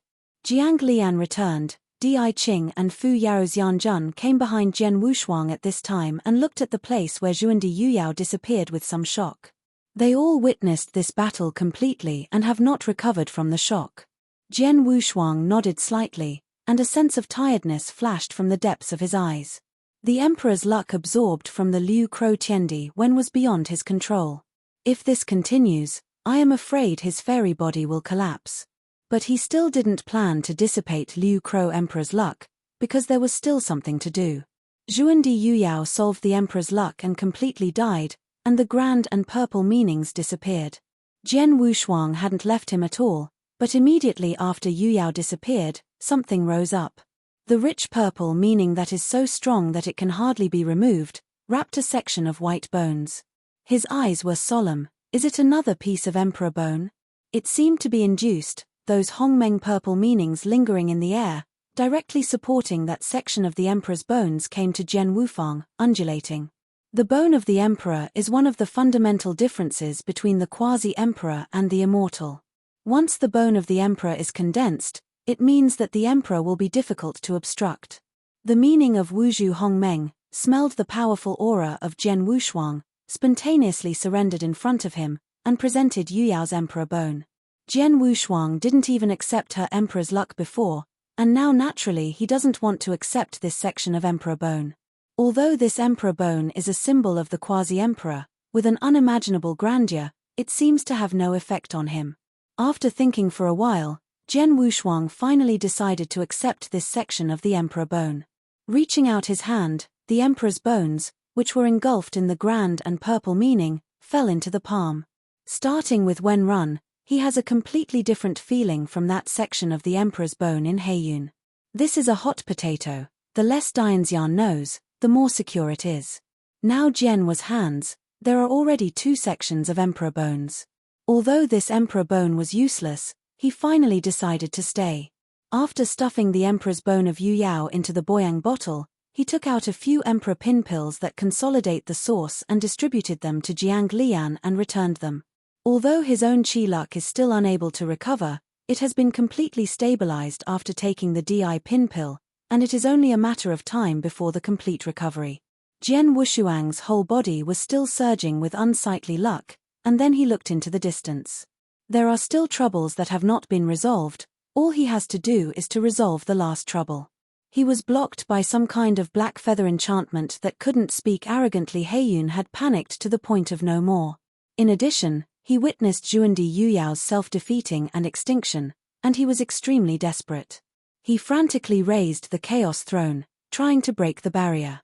Jiang Lian returned. Di Qing and Fu Yao Xianjun came behind Jian Wushuang at this time and looked at the place where Zhuandi Yuyao disappeared with some shock. They all witnessed this battle completely and have not recovered from the shock. Jian Wushuang nodded slightly, and a sense of tiredness flashed from the depths of his eyes. The Emperor's luck absorbed from the Liu Cro Tiendi when was beyond his control. If this continues, I am afraid his fairy body will collapse. But he still didn't plan to dissipate Liu Cro Emperor's luck, because there was still something to do. Zhuandi Yuyao solved the Emperor's luck and completely died, and the grand and purple meanings disappeared. Jian Wushuang hadn't left him at all, but immediately after Yuyao disappeared, something rose up. The rich purple meaning that is so strong that it can hardly be removed, wrapped a section of white bones. His eyes were solemn. Is it another piece of Emperor bone? It seemed to be induced, those Hongmeng purple meanings lingering in the air, directly supporting that section of the Emperor's bones came to Jian Wufang, undulating. The bone of the Emperor is one of the fundamental differences between the quasi-Emperor and the immortal. Once the bone of the Emperor is condensed, it means that the Emperor will be difficult to obstruct. The meaning of Wuzhu Hongmeng smelled the powerful aura of Jian Wushuang, spontaneously surrendered in front of him, and presented Yuyao's Emperor bone. Jian Wushuang didn't even accept her Emperor's luck before, and now naturally he doesn't want to accept this section of Emperor bone. Although this Emperor bone is a symbol of the quasi-Emperor, with an unimaginable grandeur, it seems to have no effect on him. After thinking for a while, Jian Wushuang finally decided to accept this section of the Emperor bone. Reaching out his hand, the Emperor's bones, which were engulfed in the grand and purple meaning, fell into the palm. Starting with Wen Run, he has a completely different feeling from that section of the Emperor's bone in Heiyun. This is a hot potato. The less Dianxian knows, the more secure it is. Now Jian was hands, there are already 2 sections of Emperor bones. Although this Emperor bone was useless, he finally decided to stay. After stuffing the Emperor's bone of Yu Yao into the Boyang bottle, he took out a few Emperor pin pills that consolidate the source and distributed them to Jiang Lian and returned them. Although his own Qi luck is still unable to recover, it has been completely stabilized after taking the Di pin pill, and it is only a matter of time before the complete recovery. Jian Wushuang's whole body was still surging with unsightly luck, and then he looked into the distance. There are still troubles that have not been resolved. All he has to do is to resolve the last trouble. He was blocked by some kind of black feather enchantment that couldn't speak arrogantly. Heiyun had panicked to the point of no more. In addition, he witnessed Zhuandi Yuyao's self-defeating and extinction, and he was extremely desperate. He frantically raised the Chaos Throne, trying to break the barrier.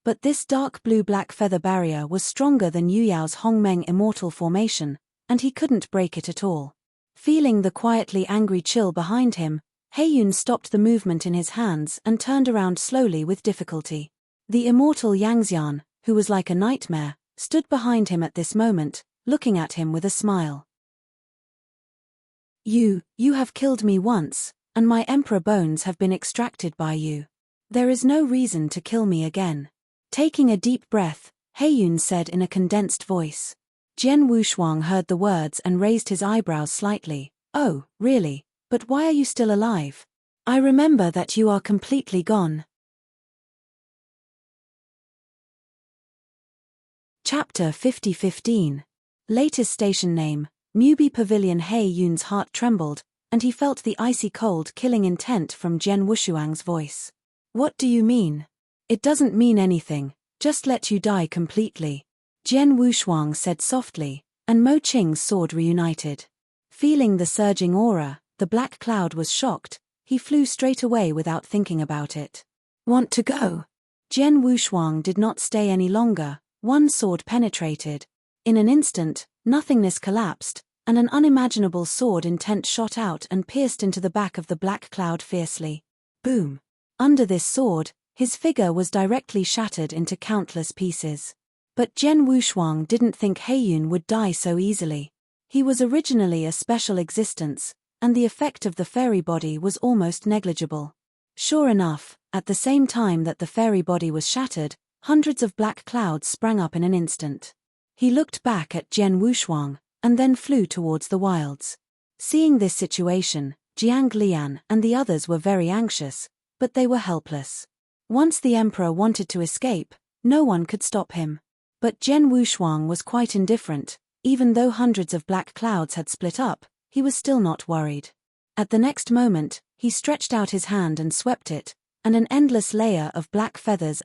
But this dark blue-black feather barrier was stronger than Yuyao's Hongmeng immortal formation, and he couldn't break it at all. Feeling the quietly angry chill behind him, Heiyun stopped the movement in his hands and turned around slowly with difficulty. The immortal Yangxian, who was like a nightmare, stood behind him at this moment, looking at him with a smile. You have killed me once, and my Emperor bones have been extracted by you. There is no reason to kill me again. Taking a deep breath, Heiyun said in a condensed voice. Jian Wushuang heard the words and raised his eyebrows slightly. Oh, really? But why are you still alive? I remember that you are completely gone. Chapter 50-15. Latest station name, Mubi Pavilion. Heiyun's heart trembled, and he felt the icy cold killing intent from Jian Wushuang's voice. What do you mean? It doesn't mean anything, just let you die completely. Jian Wushuang said softly, and Mo Qing's sword reunited. Feeling the surging aura, the black cloud was shocked. He flew straight away without thinking about it. Want to go? Jian Wushuang did not stay any longer. One sword penetrated. In an instant, nothingness collapsed, and an unimaginable sword intent shot out and pierced into the back of the black cloud fiercely. Boom! Under this sword, his figure was directly shattered into countless pieces. But Jian Wushuang didn't think Heiyun would die so easily. He was originally a special existence, and the effect of the fairy body was almost negligible. Sure enough, at the same time that the fairy body was shattered, hundreds of black clouds sprang up in an instant. He looked back at Jian Wushuang, and then flew towards the wilds. Seeing this situation, Jiang Lian and the others were very anxious, but they were helpless. Once the emperor wanted to escape, no one could stop him. But Jian Wushuang was quite indifferent. Even though hundreds of black clouds had split up, he was still not worried. At the next moment, he stretched out his hand and swept it, and an endless layer of black feathers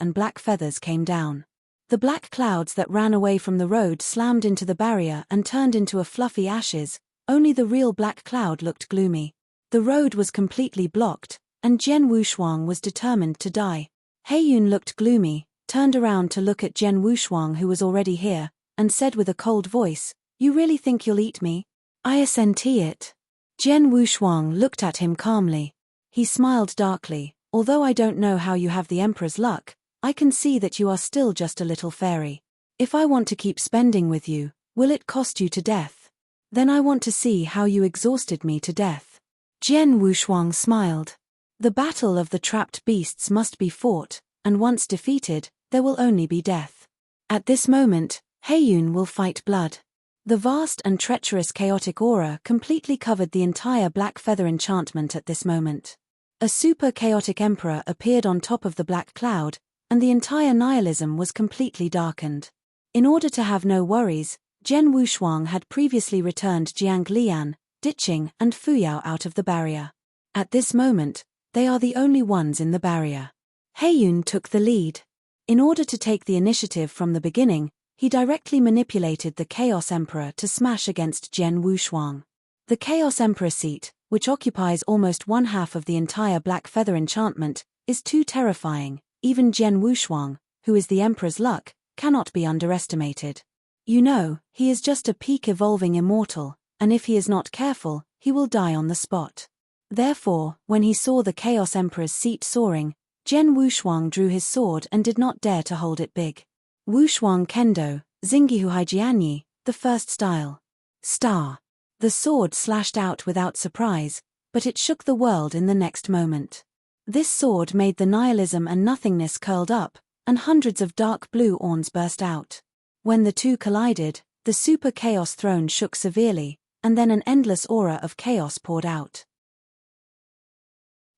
came down. The black clouds that ran away from the road slammed into the barrier and turned into a fluffy ashes. Only the real black cloud looked gloomy. The road was completely blocked, and Jian Wushuang was determined to die. Heiyun looked gloomy, turned around to look at Jian Wushuang, who was already here, and said with a cold voice, "You really think you'll eat me? I assent it." Jian Wushuang looked at him calmly. He smiled darkly. "Although I don't know how you have the emperor's luck, I can see that you are still just a little fairy. If I want to keep spending with you, will it cost you to death? Then I want to see how you exhausted me to death." Jian Wushuang smiled. The battle of the trapped beasts must be fought, and once defeated, there will only be death. At this moment, Heiyun will fight blood. The vast and treacherous chaotic aura completely covered the entire black feather enchantment at this moment. A super chaotic emperor appeared on top of the black cloud, and the entire nihilism was completely darkened. In order to have no worries, Jian Wushuang had previously returned Jiang Lian, Diqing and Fuyao out of the barrier. At this moment, they are the only ones in the barrier. Heiyun took the lead. In order to take the initiative from the beginning, he directly manipulated the Chaos Emperor to smash against Jian Wushuang. The Chaos Emperor seat, which occupies almost one half of the entire black feather enchantment, is too terrifying. Even Jian Wushuang, who is the emperor's luck, cannot be underestimated. You know, he is just a peak evolving immortal, and if he is not careful, he will die on the spot. Therefore, when he saw the Chaos Emperor's seat soaring, Jian Wushuang drew his sword and did not dare to hold it big. Wushuang Kendo, Xingyihu Jianyi, the first style. Star. The sword slashed out without surprise, but it shook the world in the next moment. This sword made the nihilism and nothingness curled up, and hundreds of dark blue orns burst out. When the two collided, the super chaos throne shook severely, and then an endless aura of chaos poured out.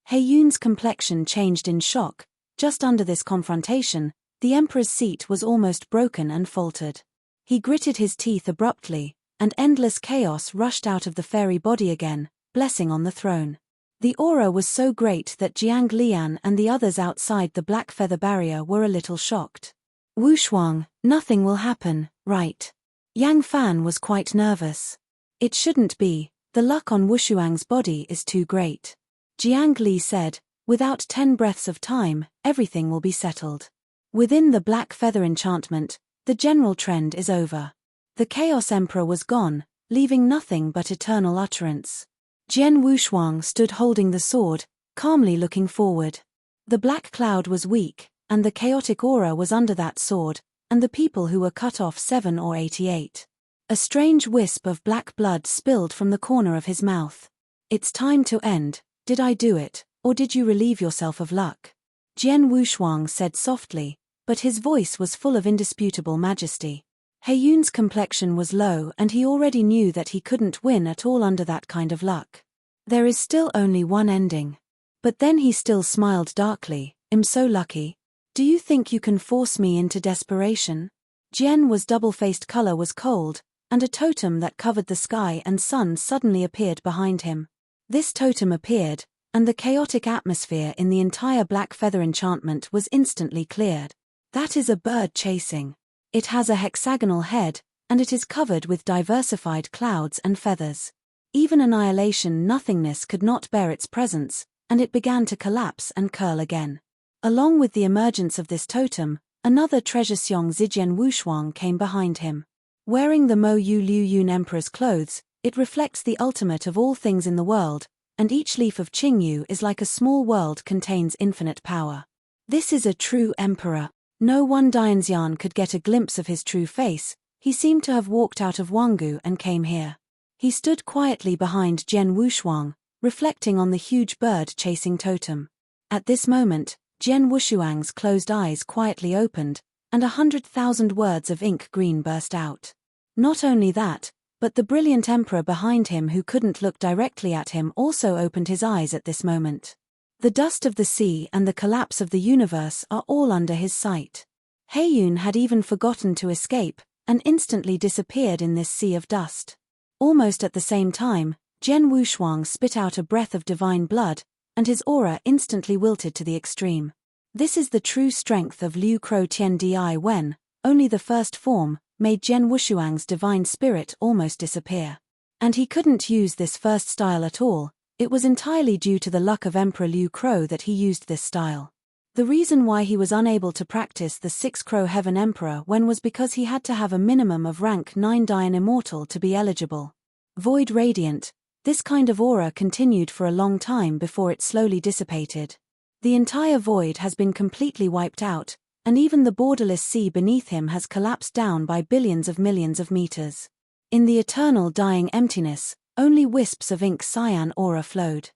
Heiyun's complexion changed in shock. Just under this confrontation, the emperor's seat was almost broken and faltered. He gritted his teeth abruptly, and endless chaos rushed out of the fairy body again, blessing on the throne. The aura was so great that Jiang Lian and the others outside the black feather barrier were a little shocked. "Wushuang, nothing will happen, right?" Yang Fan was quite nervous. "It shouldn't be, the luck on Wushuang's body is too great." Jiang Li said, "Without 10 breaths of time, everything will be settled. Within the black feather enchantment, the general trend is over." The Chaos Emperor was gone, leaving nothing but eternal utterance. Jian Wushuang stood holding the sword, calmly looking forward. The black cloud was weak, and the chaotic aura was under that sword, and the people who were cut off 7 or 88. A strange wisp of black blood spilled from the corner of his mouth. "It's time to end. Did I do it, or did you relieve yourself of luck?" Jian Wushuang said softly, but his voice was full of indisputable majesty. Heiyun's complexion was low and he already knew that he couldn't win at all under that kind of luck. There is still only one ending. But then he still smiled darkly. "I'm so lucky. Do you think you can force me into desperation?" Jian was double-faced color was cold, and a totem that covered the sky and sun suddenly appeared behind him. This totem appeared, and the chaotic atmosphere in the entire black feather enchantment was instantly cleared. That is a bird chasing. It has a hexagonal head, and it is covered with diversified clouds and feathers. Even annihilation nothingness could not bear its presence, and it began to collapse and curl again. Along with the emergence of this totem, another treasure Xiong Zijian Wushuang came behind him. Wearing the Mo Yu Liu Yun Emperor's clothes, it reflects the ultimate of all things in the world, and each leaf of Qingyu is like a small world contains infinite power. This is a true emperor. No one Dianxian could get a glimpse of his true face. He seemed to have walked out of Wangu and came here. He stood quietly behind Jian Wushuang, reflecting on the huge bird-chasing totem. At this moment, Jian Wushuang's closed eyes quietly opened, and 100,000 words of ink green burst out. Not only that, but the brilliant emperor behind him who couldn't look directly at him also opened his eyes at this moment. The dust of the sea and the collapse of the universe are all under his sight. Heiyun had even forgotten to escape, and instantly disappeared in this sea of dust. Almost at the same time, Jian Wushuang spit out a breath of divine blood, and his aura instantly wilted to the extreme. This is the true strength of Liu Cro Tian Di when, only the first form, made Jian Wushuang's divine spirit almost disappear. And he couldn't use this first style at all. It was entirely due to the luck of Emperor Liu Cro that he used this style. The reason why he was unable to practice the 6 Crow Heaven Emperor when was because he had to have a minimum of rank 9 Dian Immortal to be eligible. Void Radiant, this kind of aura continued for a long time before it slowly dissipated. The entire void has been completely wiped out, and even the borderless sea beneath him has collapsed down by billions of millions of meters. In the eternal dying emptiness, only wisps of ink cyan aura flowed.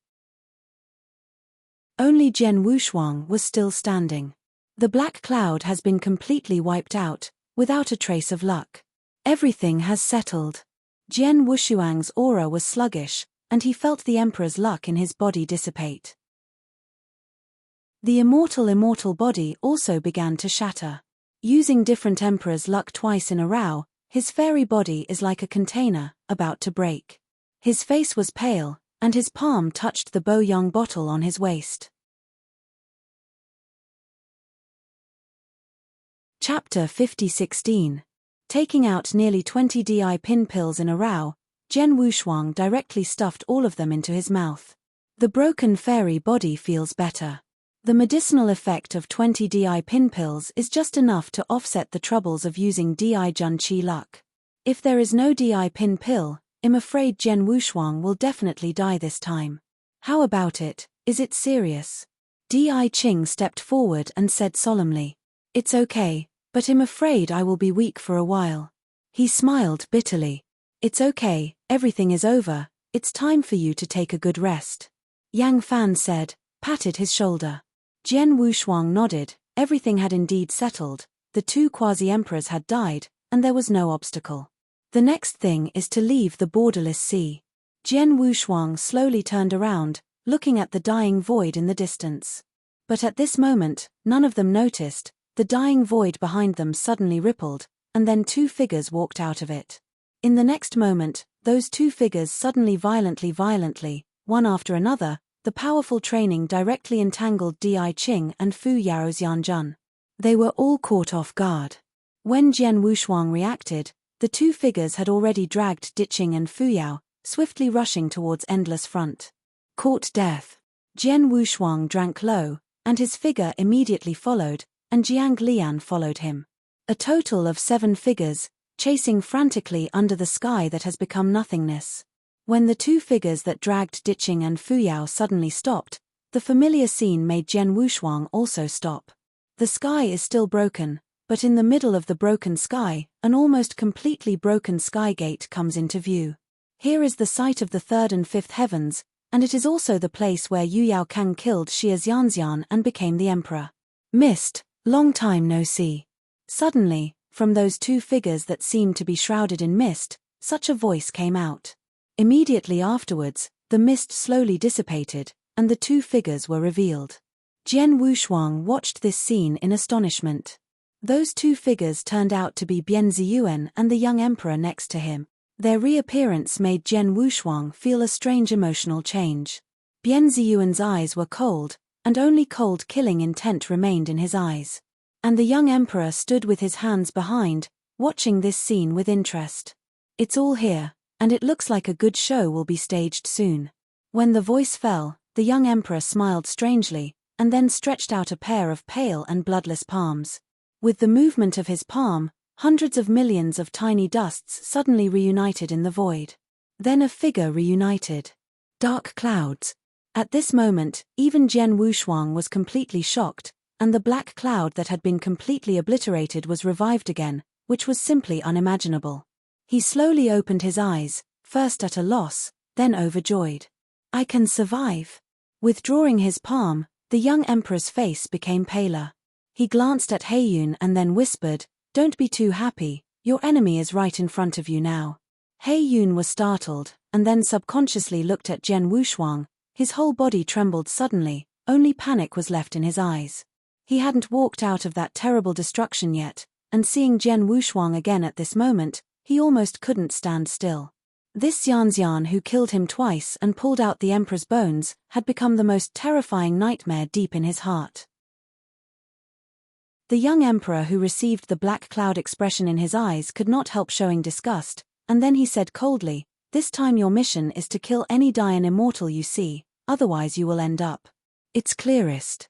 Only Jian Wushuang was still standing. The black cloud has been completely wiped out, without a trace of luck. Everything has settled. Jian Wushuang's aura was sluggish, and he felt the emperor's luck in his body dissipate. The immortal body also began to shatter. Using different emperor's luck twice in a row, his fairy body is like a container, about to break. His face was pale, and his palm touched the Bo Yang bottle on his waist. Chapter 50:16. Taking out nearly 20 DI pin pills in a row, Jian Wushuang directly stuffed all of them into his mouth. The broken fairy body feels better. The medicinal effect of 20 DI pin pills is just enough to offset the troubles of using DI Jun Qi luck. If there is no DI pin pill, I'm afraid Jian Wushuang will definitely die this time. How about it, is it serious? Di Qing stepped forward and said solemnly. It's okay, but I'm afraid I will be weak for a while. He smiled bitterly. It's okay, everything is over, it's time for you to take a good rest. Yang Fan said, patted his shoulder. Jian Wushuang nodded, everything had indeed settled, the 2 quasi-emperors had died, and there was no obstacle. The next thing is to leave the borderless sea. Jian Wushuang slowly turned around, looking at the dying void in the distance. But at this moment, none of them noticed, the dying void behind them suddenly rippled, and then 2 figures walked out of it. In the next moment, those 2 figures suddenly violently, one after another, the powerful training directly entangled Di Qing and Fu Yao's Yanjun. They were all caught off guard. When Jian Wushuang reacted, the 2 figures had already dragged Diqing and Fu Yao, swiftly rushing towards Endless Front. Caught death. Jian Wushuang drank low, and his figure immediately followed, and Jiang Lian followed him. A total of 7 figures, chasing frantically under the sky that has become nothingness. When the 2 figures that dragged Diqing and Fu Yao suddenly stopped, the familiar scene made Jian Wushuang also stop. The sky is still broken, but in the middle of the broken sky, an almost completely broken sky gate comes into view. Here is the site of the 3rd and 5th heavens, and it is also the place where Yu Yao Kang killed Xia Xianxian and became the emperor. Mist, long time no see. Suddenly, from those 2 figures that seemed to be shrouded in mist, such a voice came out. Immediately afterwards, the mist slowly dissipated, and the 2 figures were revealed. Jian Wushuang watched this scene in astonishment. Those 2 figures turned out to be Bian Ziyuan and the young emperor next to him. Their reappearance made Jian Wushuang feel a strange emotional change. Bian Ziyuan's eyes were cold, and only cold killing intent remained in his eyes. And the young emperor stood with his hands behind, watching this scene with interest. It's all here, and it looks like a good show will be staged soon. When the voice fell, the young emperor smiled strangely, and then stretched out a pair of pale and bloodless palms. With the movement of his palm, hundreds of millions of tiny dusts suddenly reunited in the void. Then a figure reunited. Dark clouds. At this moment, even Jian Wushuang was completely shocked, and the black cloud that had been completely obliterated was revived again, which was simply unimaginable. He slowly opened his eyes, first at a loss, then overjoyed. I can survive. Withdrawing his palm, the young emperor's face became paler. He glanced at Heiyun and then whispered, "Don't be too happy, your enemy is right in front of you now." Heiyun was startled, and then subconsciously looked at Jian Wushuang. His whole body trembled suddenly, only panic was left in his eyes. He hadn't walked out of that terrible destruction yet, and seeing Jian Wushuang again at this moment, he almost couldn't stand still. This Yanxian who killed him twice and pulled out the emperor's bones had become the most terrifying nightmare deep in his heart. The young emperor who received the black cloud expression in his eyes could not help showing disgust, and then he said coldly, "This time your mission is to kill any Dayan immortal you see, otherwise you will end up. It's clearest."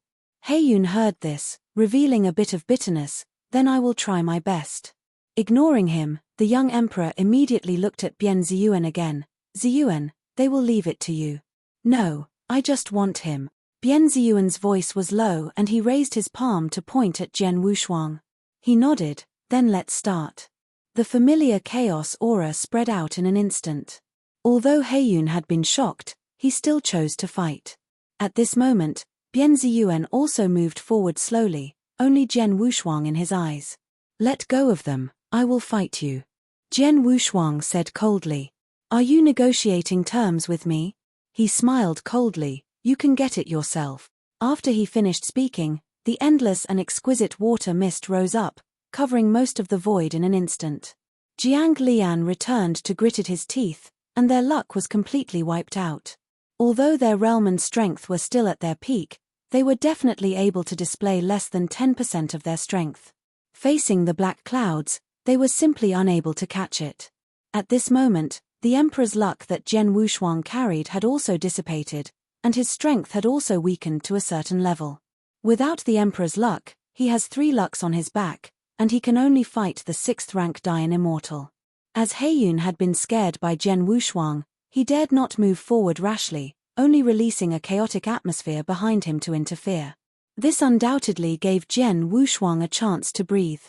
Heiyun heard this, revealing a bit of bitterness, "Then I will try my best." Ignoring him, the young emperor immediately looked at Bian Ziyuan again. "Ziyuan, they will leave it to you." "No, I just want him." Bian Ziyuan's voice was low and he raised his palm to point at Jian Wushuang. He nodded, "Then let's start." The familiar chaos aura spread out in an instant. Although Heiyun had been shocked, he still chose to fight. At this moment, Bian Ziyuan also moved forward slowly, only Jian Wushuang in his eyes. "Let go of them, I will fight you." Jian Wushuang said coldly. "Are you negotiating terms with me?" He smiled coldly, "You can get it yourself." After he finished speaking, the endless and exquisite water mist rose up, covering most of the void in an instant. Jiang Lian returned to gritted his teeth, and their luck was completely wiped out. Although their realm and strength were still at their peak, they were definitely able to display less than 10% of their strength. Facing the black clouds, they were simply unable to catch it. At this moment, the emperor's luck that Jian Wushuang carried had also dissipated, and his strength had also weakened to a certain level. Without the emperor's luck, he has 3 lucks on his back, and he can only fight the 6th rank Dayan immortal. As Heiyun had been scared by Jian Wushuang, he dared not move forward rashly, only releasing a chaotic atmosphere behind him to interfere. This undoubtedly gave Jian Wushuang a chance to breathe.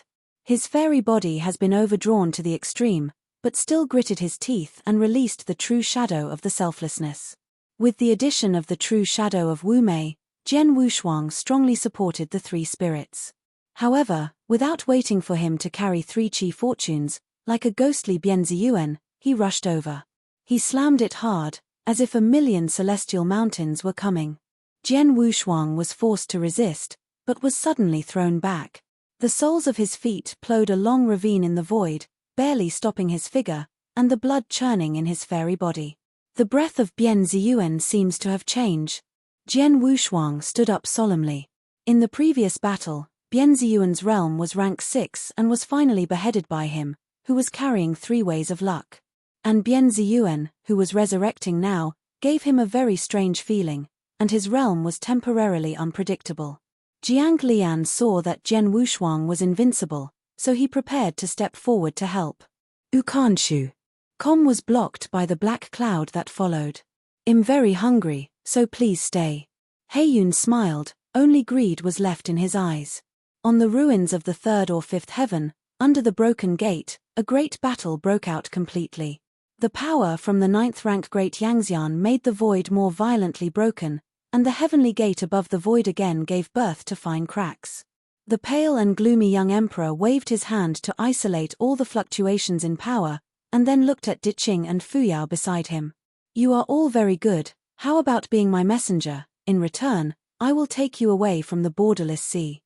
His fairy body has been overdrawn to the extreme, but still gritted his teeth and released the true shadow of the selflessness. With the addition of the true shadow of Wu Mei, Jian Wushuang strongly supported the 3 spirits. However, without waiting for him to carry 3 chi fortunes, like a ghostly Bian Ziyuan, he rushed over. He slammed it hard, as if a million celestial mountains were coming. Jian Wushuang was forced to resist, but was suddenly thrown back. The soles of his feet plowed a long ravine in the void, barely stopping his figure, and the blood churning in his fairy body. The breath of Bian Ziyuan seems to have changed. Jian Wushuang stood up solemnly. In the previous battle, Bian Ziyuan's realm was rank 6 and was finally beheaded by him, who was carrying 3 ways of luck. And Bian Ziyuan, who was resurrecting now, gave him a very strange feeling, and his realm was temporarily unpredictable. Jiang Lian saw that Jian Wushuang was invincible, so he prepared to step forward to help. Ukanshu. Com was blocked by the black cloud that followed. "I'm very hungry, so please stay." Heiyun smiled, only greed was left in his eyes. On the ruins of the 3rd or 5th heaven, under the broken gate, a great battle broke out completely. The power from the 9th rank Great Yangxian made the void more violently broken, and the heavenly gate above the void again gave birth to fine cracks. The pale and gloomy young emperor waved his hand to isolate all the fluctuations in power, and then looked at Diqing and Fuyao beside him. "You are all very good, how about being my messenger? In return, I will take you away from the borderless sea."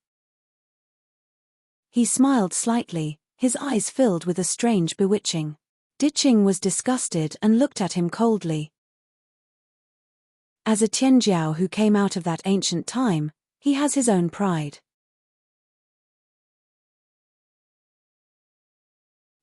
He smiled slightly, his eyes filled with a strange bewitching. Diqing was disgusted and looked at him coldly. As a Tianjiao who came out of that ancient time, he has his own pride.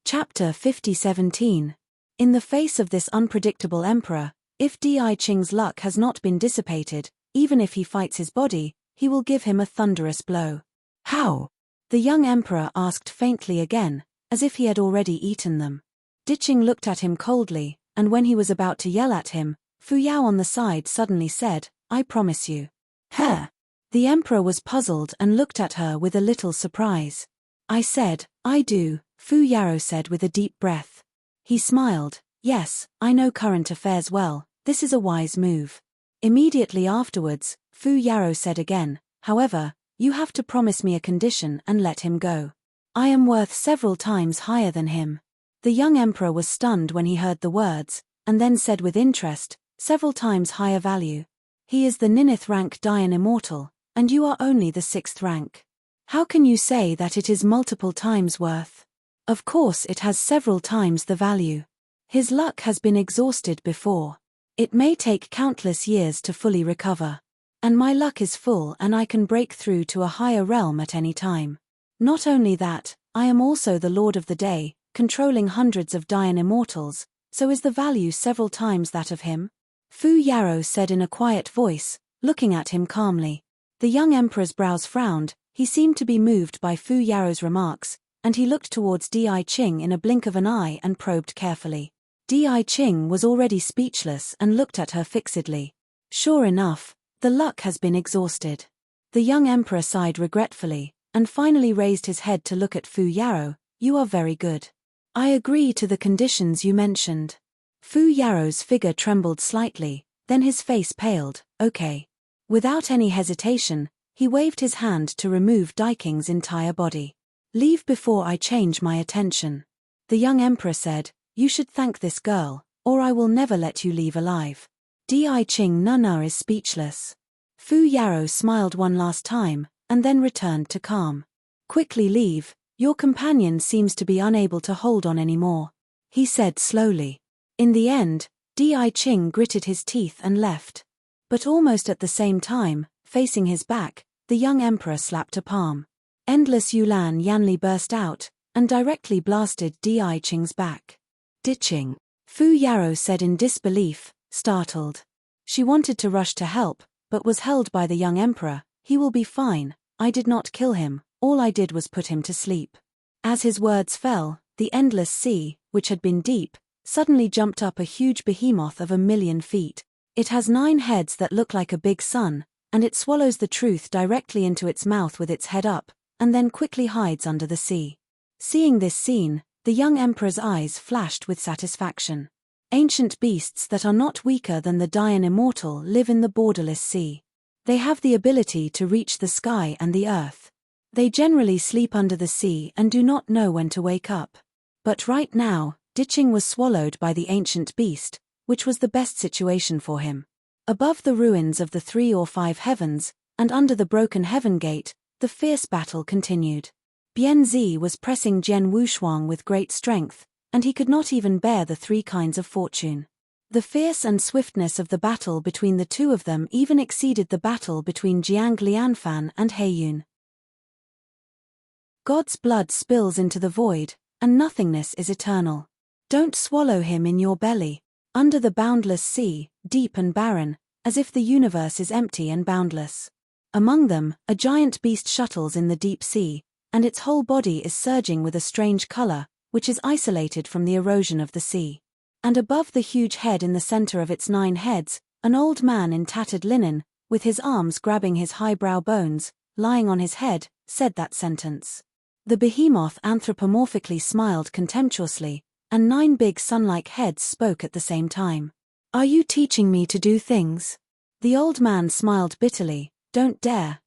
Chapter 50-17. In the face of this unpredictable emperor, if Di Qing's luck has not been dissipated, even if he fights his body, he will give him a thunderous blow. "How?" the young emperor asked faintly again, as if he had already eaten them. Diqing looked at him coldly, and when he was about to yell at him, Fuyao on the side suddenly said, "I promise you." "Huh!" The emperor was puzzled and looked at her with a little surprise. I said, I do, Fu Yarou said with a deep breath. He smiled, yes, I know current affairs well, this is a wise move. Immediately afterwards, Fu Yarou said again, however, you have to promise me a condition and let him go. I am worth several times higher than him. The young emperor was stunned when he heard the words, and then said with interest, several times higher value. He is the 9th rank Dayan immortal, and you are only the 6th rank. How can you say that it is multiple times worth? Of course it has several times the value. His luck has been exhausted before. It may take countless years to fully recover. And my luck is full and I can break through to a higher realm at any time. Not only that, I am also the Lord of the Day, controlling hundreds of Dayan immortals, so is the value several times that of him? Fu Yarou said in a quiet voice, looking at him calmly. The young emperor's brows frowned, he seemed to be moved by Fu Yarou's remarks, and he looked towards Di Qing in a blink of an eye and probed carefully. Di Qing was already speechless and looked at her fixedly. Sure enough, the luck has been exhausted. The young emperor sighed regretfully, and finally raised his head to look at Fu Yarou. You are very good. I agree to the conditions you mentioned. Fu Yarou's figure trembled slightly, then his face paled. Okay. Without any hesitation, he waved his hand to remove Daiking's entire body. Leave before I change my attention. The young emperor said, you should thank this girl, or I will never let you leave alive. Di Qing Nuna is speechless. Fu Yarou smiled one last time, and then returned to calm. Quickly leave, your companion seems to be unable to hold on anymore, he said slowly. In the end, Di Qing gritted his teeth and left. But almost at the same time, facing his back, the young emperor slapped a palm. Endless Yulan Yanli burst out, and directly blasted Di Qing's back. Ditching, Fu Yarou said in disbelief, startled. She wanted to rush to help, but was held by the young emperor. He will be fine, I did not kill him, all I did was put him to sleep. As his words fell, the endless sea, which had been deep, suddenly jumped up a huge behemoth of 1,000,000 feet. It has 9 heads that look like a big sun, and it swallows the truth directly into its mouth with its head up, and then quickly hides under the sea. Seeing this scene, the young emperor's eyes flashed with satisfaction. Ancient beasts that are not weaker than the Dayan immortal live in the borderless sea. They have the ability to reach the sky and the earth. They generally sleep under the sea and do not know when to wake up. But right now, Ditching was swallowed by the ancient beast, which was the best situation for him. Above the ruins of the 3 or 5 heavens, and under the broken heaven gate, the fierce battle continued. Bianzi was pressing Jian Wushuang with great strength, and he could not even bear the 3 kinds of fortune. The fierce and swiftness of the battle between the two of them even exceeded the battle between Jiang Lianfan and Heiyun. God's blood spills into the void, and nothingness is eternal. Don't swallow him in your belly. Under the boundless sea, deep and barren, as if the universe is empty and boundless. Among them, a giant beast shuttles in the deep sea, and its whole body is surging with a strange color, which is isolated from the erosion of the sea. And above the huge head in the center of its 9 heads, an old man in tattered linen, with his arms grabbing his highbrow bones, lying on his head, said that sentence. The behemoth anthropomorphically smiled contemptuously, and 9 big sun-like heads spoke at the same time. Are you teaching me to do things? The old man smiled bitterly. Don't dare,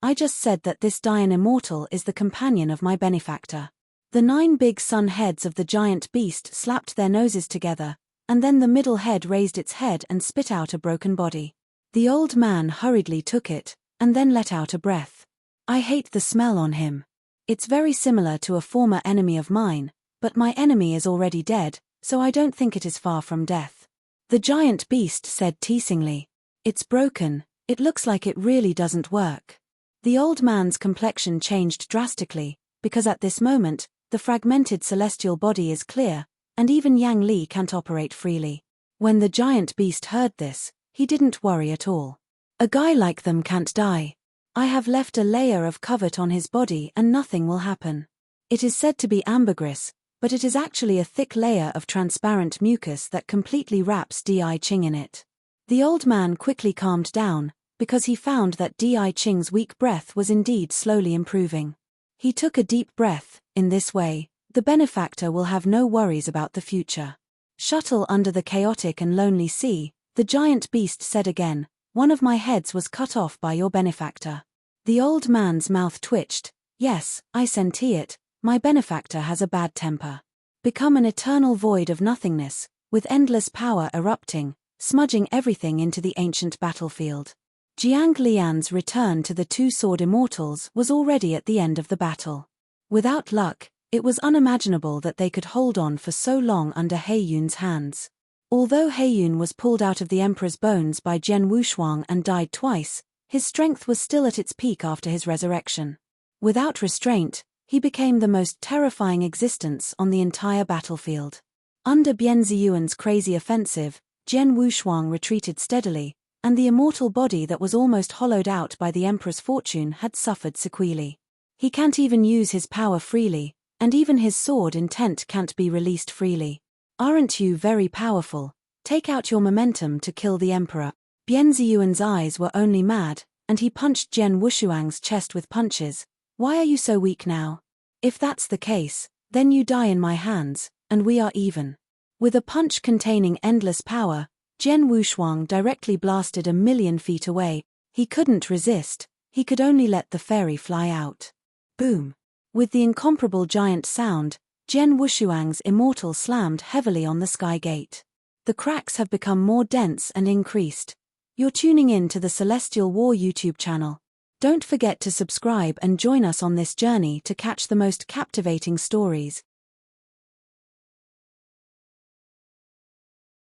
I just said that this Dayan immortal is the companion of my benefactor. The 9 big sun heads of the giant beast slapped their noses together, and then the middle head raised its head and spit out a broken body. The old man hurriedly took it, and then let out a breath. I hate the smell on him. It's very similar to a former enemy of mine, but my enemy is already dead, so I don't think it is far from death. The giant beast said teasingly. It's broken, it looks like it really doesn't work. The old man's complexion changed drastically, because at this moment, the fragmented celestial body is clear, and even Yang Li can't operate freely. When the giant beast heard this, he didn't worry at all. A guy like them can't die. I have left a layer of covert on his body and nothing will happen. It is said to be ambergris, but it is actually a thick layer of transparent mucus that completely wraps Di Qing in it. The old man quickly calmed down, because he found that Di Qing's weak breath was indeed slowly improving. He took a deep breath. In this way, the benefactor will have no worries about the future. Shuttle under the chaotic and lonely sea, the giant beast said again, one of my heads was cut off by your benefactor. The old man's mouth twitched. Yes, I senti it, my benefactor has a bad temper. Become an eternal void of nothingness, with endless power erupting, smudging everything into the ancient battlefield. Jiang Lian's return to the two-sword immortals was already at the end of the battle. Without luck, it was unimaginable that they could hold on for so long under He Yun's hands. Although He Yun was pulled out of the emperor's bones by Jian Wushuang and died twice, his strength was still at its peak after his resurrection. Without restraint, he became the most terrifying existence on the entire battlefield. Under Bian Ziyuan's crazy offensive, Jian Wushuang retreated steadily, and the immortal body that was almost hollowed out by the emperor's fortune had suffered sequelae. He can't even use his power freely, and even his sword intent can't be released freely. Aren't you very powerful? Take out your momentum to kill the emperor. Bian Ziyuan's eyes were only mad, and he punched Jian Wushuang's chest with punches. Why are you so weak now? If that's the case, then you die in my hands, and we are even. With a punch containing endless power, Jian Wushuang directly blasted 1,000,000 feet away. He couldn't resist, he could only let the fairy fly out. Boom! With the incomparable giant sound, Jian Wushuang's immortal slammed heavily on the sky gate. The cracks have become more dense and increased. You're tuning in to the Celestial War YouTube channel. Don't forget to subscribe and join us on this journey to catch the most captivating stories.